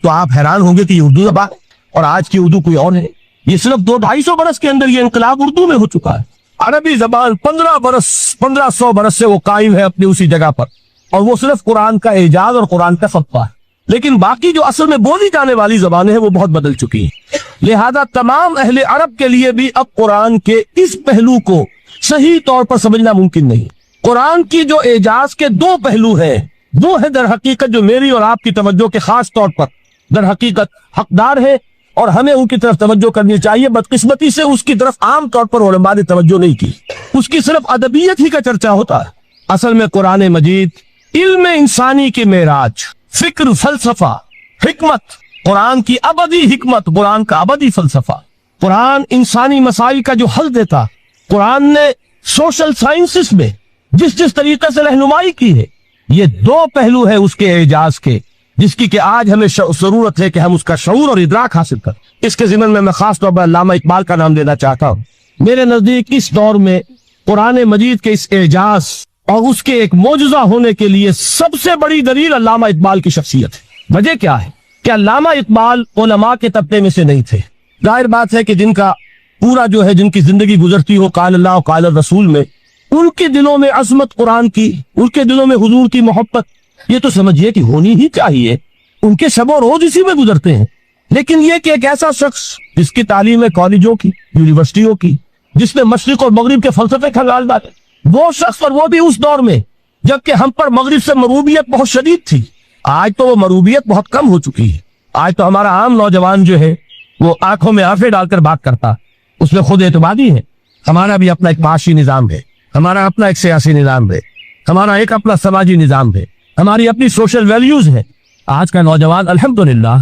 تو آپ حیران ہوں گے کہ یہ اردو زبان اور آج کی اردو کوئی اور ہے۔ یہ صرف 200-250 برس کے اندر یہ انقلاب اردو میں ہو چکا ہے۔ عربی زبان 1500 برس سے وہ قائم ہے اپنی اسی جگہ پر، اور وہ صرف قرآن کا اعجاز اور قرآن کا صدقہ ہے، لیکن باقی جو اصل میں بولی جانے والی زبانیں ہیں وہ بہت بدل چکی ہیں۔ لہذا تمام اہل عرب کے لیے بھی اب قرآن کے اس پہلو کو صحیح طور پر سمجھنا ممکن نہیں۔ قرآن کی جو اعجاز کے 2 پہلو ہیں، وہ ہے در حقیقت جو میری اور آپ کی توجہ کے خاص طور پر در حقیقت حقدار ہے، اور ہمیں ان کی طرف توجہ کرنی چاہیے۔ بدقسمتی سے اس کی طرف عام طور پر علماء نے توجہ نہیں کی، اس کی صرف ادبیت ہی کا چرچا ہوتا ہے۔ اصل میں قرآن مجید علم انسانی کی معراج، فکر، فلسفہ، حکمت، قرآن کی ابدی حکمت، قرآن کا ابدی فلسفہ، قرآن انسانی مسائل کا جو حل دیتا، قرآن نے سوشل سائنسز میں جس طریقے سے رہنمائی کی ہے، یہ 2 پہلو ہے اس کے اعجاز کے، جس کی کہ آج ہمیں ضرورت ہے کہ ہم اس کا شعور اور ادراک حاصل کریں۔ اس کے ضمن میں خاص طور پر علامہ اقبال کا نام لینا چاہتا ہوں۔ میرے نزدیک اس دور میں قرآن مجید کے اس اعجاز اور اس کے ایک معجزہ ہونے کے لیے سب سے بڑی دلیل علامہ اقبال کی شخصیت ہے۔ وجہ کیا ہے کہ علامہ اقبال علماء کے طبقے میں سے نہیں تھے۔ ظاہر بات ہے کہ جن کا پورا جو ہے جن کی زندگی گزرتی ہو قال اللہ و قال الرسول میں، ان کے دلوں میں عظمت قرآن کی، ان کے دلوں میں حضور کی محبت یہ تو سمجھیے کہ ہونی ہی چاہیے، ان کے شب و روز اسی میں گزرتے ہیں۔ لیکن یہ کہ ایک ایسا شخص جس کی تعلیم ہے کالجوں کی، یونیورسٹیوں کی، جس نے مشرق اور مغرب کے فلسفے کھنگال ڈالے، وہ شخص اور وہ بھی اس دور میں جبکہ ہم پر مغرب سے مروبیت بہت شدید تھی۔ آج تو وہ مروبیت بہت کم ہو چکی ہے۔ آج تو ہمارا عام نوجوان جو ہے وہ آنکھوں میں آنکھیں ڈال کر بات کرتا، اس میں خود اعتمادی ہے۔ ہمارا بھی اپنا ایک معاشی نظام ہے، ہمارا اپنا ایک سیاسی نظام ہے، ہمارا ایک اپنا سماجی نظام ہے، ہماری اپنی سوشل ویلیوز ہے۔ آج کا نوجوان الحمدللہ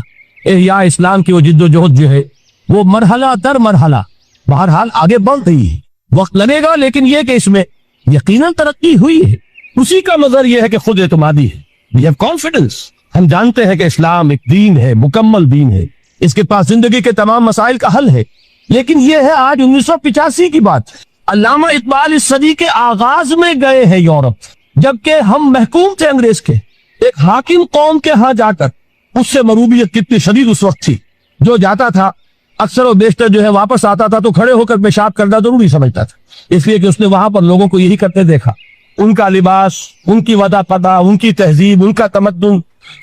احیاء اسلام کی وہ جد و جہد جو ہے وہ مرحلہ در مرحلہ بہرحال آگے بڑھ رہی ہے۔ وقت لگے گا لیکن یہ کہ اس میں یقیناً ترقی ہوئی ہے۔ اسی کا مظہر یہ ہے کہ خود اعتمادی ہے، we have confidence۔ ہم جانتے ہیں کہ اسلام ایک دین ہے، مکمل دین ہے، اس کے پاس زندگی کے تمام مسائل کا حل ہے۔ لیکن یہ ہے آج 1985 کی بات۔ علامہ اقبال اس صدی کے آغاز میں گئے ہیں یورپ، جبکہ ہم محکوم تھے انگریز کے۔ ایک حاکم قوم کے ہاں جا کر اس سے مروبیت کتنی شدید اس وقت تھی، جو جاتا تھا اکثر و بیشتر جو ہے واپس آتا تھا تو کھڑے ہو کر پیشاب کرنا ضروری سمجھتا تھا، اس لیے کہ اس نے وہاں پر لوگوں کو یہی کرتے دیکھا۔ ان کا لباس، ان کی ودا پدا، ان کی تہذیب، ان کا تمدن،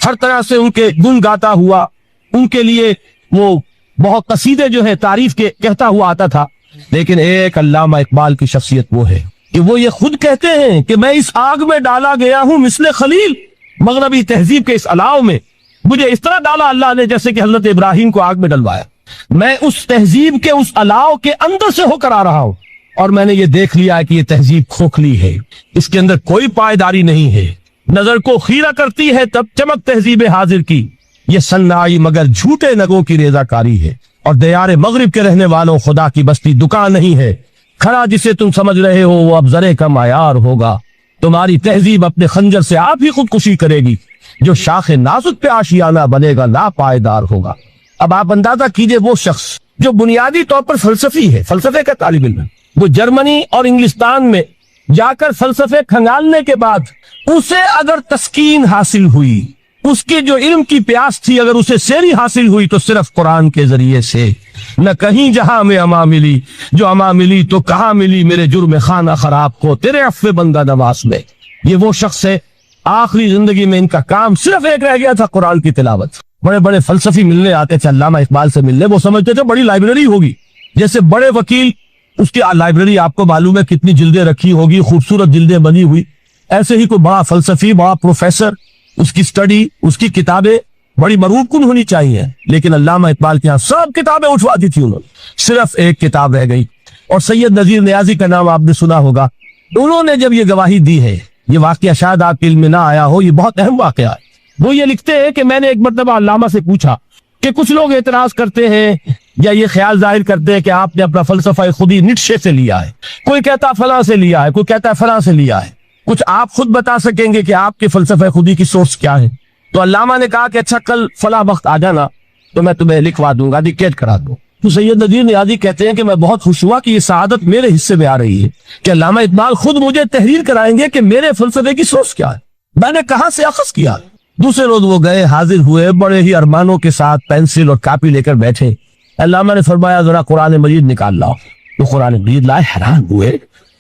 ہر طرح سے ان کے گن گاتا ہوا، ان کے لیے وہ بہت قصیدے جو ہے تعریف کے کہتا ہوا آتا تھا۔ لیکن ایک علامہ اقبال کی شخصیت وہ ہے کہ وہ یہ خود کہتے ہیں کہ میں اس آگ میں ڈالا گیا ہوں مثل خلیل، مغربی تہذیب کے اس الاؤ میں مجھے اس طرح ڈالا اللہ نے جیسے کہ حضرت ابراہیم کو آگ میں ڈلوایا۔ میں اس تہذیب کے اس الاؤ کے اندر سے ہو کر آ رہا ہوں، اور میں نے یہ دیکھ لیا کہ یہ تہذیب کھوکھلی ہے، اس کے اندر کوئی پائیداری نہیں ہے، نظر کو خیرہ کرتی ہے تب چمک تہذیب حاضر کی، یہ سنائی مگر جھوٹے نگوں کی ریزہ کاری ہے، اور دیار مغرب کے رہنے والوں خدا کی بستی دکان نہیں ہے، کھڑا جسے تم سمجھ رہے ہو وہ اب زرے کا معیار ہوگا، تمہاری تہذیب اپنے خنجر سے آپ ہی خودکشی کرے گی، جو شاخ نازک پہ آشیانہ بنے گا لا پائیدار ہوگا۔ اب آپ اندازہ کیجئے وہ شخص جو بنیادی طور پر فلسفی ہے، فلسفے کا طالب علم ہے، وہ جرمنی اور انگلستان میں جا کر فلسفے کھنگالنے کے بعد اسے اگر تسکین حاصل ہوئی، اس کی جو علم کی پیاس تھی اگر اسے سیری حاصل ہوئی تو صرف قرآن کے ذریعے سے، نہ کہیں جہاں میں اما ملی، جو اما ملی تو کہاں ملی میرے جرم خانہ خراب کو تیرے عفو بندہ نواز میں۔ یہ وہ شخص ہے آخری زندگی میں ان کا کام صرف ایک رہ گیا تھا، قرآن کی تلاوت۔ بڑے بڑے فلسفی ملنے آتے تھے علامہ اقبال سے ملنے، وہ سمجھتے تھے بڑی لائبریری ہوگی، جیسے بڑے وکیل اس کی لائبریری آپ کو معلوم ہے کتنی جلدیں رکھی ہوگی، خوبصورت جلدیں بنی ہوئی، ایسے ہی کوئی بڑا فلسفی، بڑا پروفیسر، اس کی سٹڈی، اس کی کتابیں بڑی مروب کن ہونی چاہیے۔ لیکن علامہ اقبال کے یہاں سب کتابیں اٹھوا دی تھی انہوں نے، صرف ایک کتاب رہ گئی، اور سید نذیر نیازی کا نام آپ نے سنا ہوگا۔ انہوں نے جب یہ گواہی دی ہے، یہ واقعہ شاید آپ کے علم میں نہ آیا ہو، یہ بہت اہم واقعہ ہے۔ وہ یہ لکھتے ہیں کہ میں نے ایک مرتبہ علامہ سے پوچھا کہ کچھ لوگ اعتراض کرتے ہیں یا یہ خیال ظاہر کرتے ہیں کہ آپ نے اپنا فلسفہ خود ہی نیٹشے سے لیا ہے، کوئی کہتا فلاں سے لیا ہے، کوئی کہتا فلاں سے لیا ہے، کچھ آپ خود بتا سکیں گے کہ آپ کے فلسفہ خودی کی سورس کیا ہے؟ تو علامہ نے کہا کہ اچھا کل فلاں وقت آ جانا تو میں تمہیں لکھوا دوں گا، ڈکٹیٹ کرا دوں۔ تو سید نذیر نیازی کہتے ہیں کہ میں بہت خوش ہوا کہ یہ سعادت میرے حصے میں آ رہی ہے کہ علامہ اقبال خود مجھے تحریر کرائیں گے کہ میرے فلسفے کی سورس کیا ہے۔ میں نے کہاں سے اخذ کیا؟ دوسرے روز وہ گئے، حاضر ہوئے، بڑے ہی ارمانوں کے ساتھ پینسل اور کاپی لے کر بیٹھے۔ علامہ نے فرمایا ذرا قرآن مجید نکال لاؤ، تو قرآن مجید لائے، حیران ہوئے،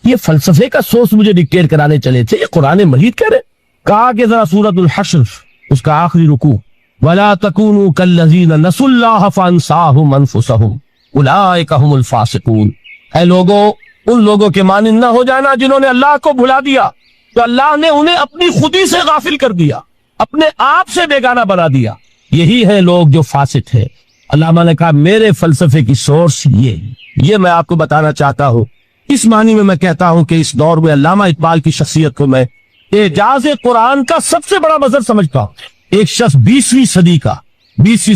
یہ فلسفے کا سورس مجھے ڈکٹیٹ کرانے چلے تھے، یہ قرآن مجید کہہ رہے۔ کہا کہ ذرا سورۃ الحشر اس کا آخری رکوع، وَلَا تَكُونُوا كَالَّذِينَ نَسُوا اللَّهَ فَأَنسَاهُمْ أَنفُسَهُمْ أُولَٰئِكَ هُمُ الْفَاسِقُونَ۔ اے لوگوں، ان لوگوں کے مانند نہ ہو جانا جنہوں نے اللہ کو بھلا دیا، تو اللہ نے انہیں اپنی خودی سے غافل کر دیا، اپنے آپ سے بیگانہ بنا دیا، یہی ہے لوگ جو فاسق ہے۔ علامہ نے کہا میرے فلسفے کی سورس یہ میں آپ کو بتانا چاہتا ہوں۔ اس معنی میں کہتا ہوں کہ اس دور میں علامہ اقبال کی شخصیت کو میں اعجاز قرآن کا سب سے بڑا مظہر سمجھتا ہوں۔ ایک شخص 20ویں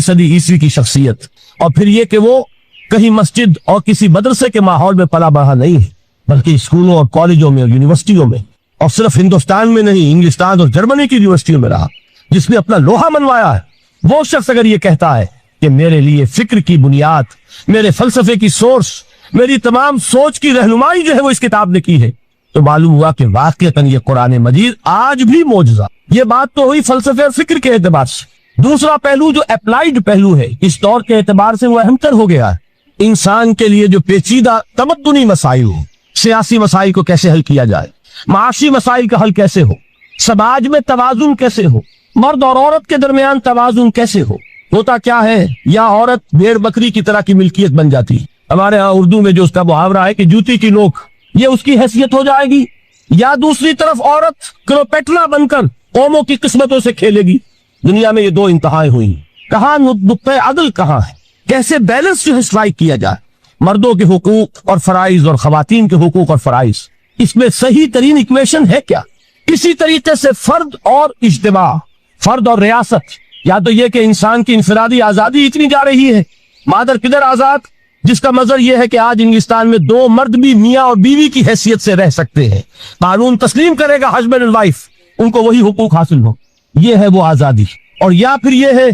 صدی عیسوی کی شخصیت، اور پھر یہ کہ وہ کہیں مسجد اور کسی مدرسے کے ماحول میں پلا بڑھا نہیں ہے، بلکہ اسکولوں اور کالجوں میں اور یونیورسٹیوں میں، اور صرف ہندوستان میں نہیں، انگلستان اور جرمنی کی یونیورسٹیوں میں رہا، جس نے اپنا لوہا منوایا ہے۔ وہ شخص اگر یہ کہتا ہے کہ میرے لیے فکر کی بنیاد، میرے فلسفے کی سورس، میری تمام سوچ کی رہنمائی جو ہے وہ اس کتاب نے کی ہے. تو معلوم ہوا کہ واقعتاً یہ قرآن مجید آج بھی معجزہ. یہ بات تو ہوئی فلسفے اور فکر کے اعتبار سے. دوسرا پہلو جو اپلائیڈ پہلو ہے اس دور کے اعتبار سے وہ اہم تر ہو گیا ہے. انسان کے لیے جو پیچیدہ تمدنی مسائل ہو, سیاسی مسائل کو کیسے حل کیا جائے, معاشی مسائل کا حل کیسے ہو, سماج میں توازن کیسے ہو, مرد اور عورت کے درمیان توازن کیسے ہو. ہوتا کیا ہے, یا عورت بھیڑ بکری کی طرح کی ملکیت بن جاتی. ہمارے ہاں اردو میں جو اس کا محاورہ ہے کہ جوتی کی نوک, یہ اس کی حیثیت ہو جائے گی. یا دوسری طرف عورت کلوپیٹرا بن کر قوموں کی قسمتوں سے کھیلے گی. دنیا میں یہ دو انتہائیں ہوئی. کہاں نقطۂ عدل کہاں ہے, کیسے بیلنس جو ہے اسٹرائک کیا جائے, مردوں کے حقوق اور فرائض اور خواتین کے حقوق اور فرائض, اس میں صحیح ترین ایکویشن ہے کیا. کسی طریقے سے فرد اور اجتماع, فرد اور ریاست, یا تو یہ کہ انسان کی انفرادی آزادی اتنی جا رہی ہے, مادر پدر آزاد, جس کا مظہر یہ ہے کہ آج انگلستان میں دو مرد بھی میاں اور بیوی کی حیثیت سے رہ سکتے ہیں. قانون تسلیم کرے گا ہسبینڈ اینڈ وائف, ان کو وہی حقوق حاصل ہو. یہ ہے وہ آزادی. اور یا پھر یہ ہے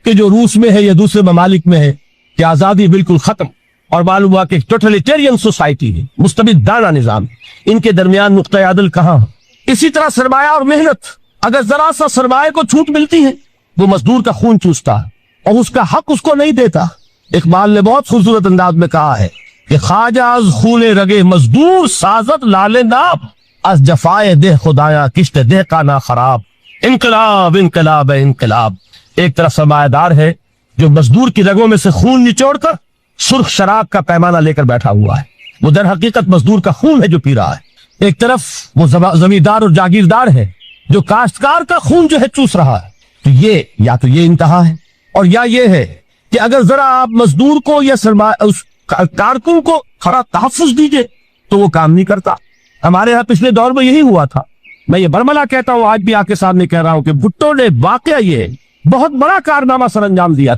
کہ جو روس میں ہے یا دوسرے ممالک میں ہے کہ آزادی بالکل ختم, اور معلوم ہوا کہ ٹوٹلیٹیرین سوسائٹی ہے, مستبدانہ نظام. ان کے درمیان نقطۂ عدل کہاں. اسی طرح سرمایہ اور محنت, اگر ذرا سا سرمایہ کو چھوٹ ملتی ہے وہ مزدور کا خون چوستا ہے اور اس کا حق اس کو نہیں دیتا. اقبال نے بہت خوبصورت انداز میں کہا ہے کہ خواجہ از خون رگے مزدور سازت لال ناب, از جفائے دہ خدایا کشت دہ کا نا خراب. انقلاب انقلاب انقلاب. ایک طرف سرمایہ دار ہے جو مزدور کی رگوں میں سے خون نچوڑ کر سرخ شراب کا پیمانہ لے کر بیٹھا ہوا ہے, وہ در حقیقت مزدور کا خون ہے جو پی رہا ہے. ایک طرف وہ زمیندار اور جاگیردار ہے جو کاشتکار کا خون جو ہے چوس رہا ہے. تو یہ یا تو یہ انتہا ہے, اور یا یہ ہے کہ اگر ذرا آپ مزدور کو یا اس کارکن کو خرا تحفظ دیجئے تو وہ کام نہیں کرتا. ہمارے ہاں پچھلے دور میں یہی ہوا تھا. میں یہ برملا کہتا ہوں, آج بھی آپ کے سامنے کہہ رہا ہوں کہ بھٹو نے واقعہ یہ بہت بڑا کارنامہ سر انجام دیا تھا.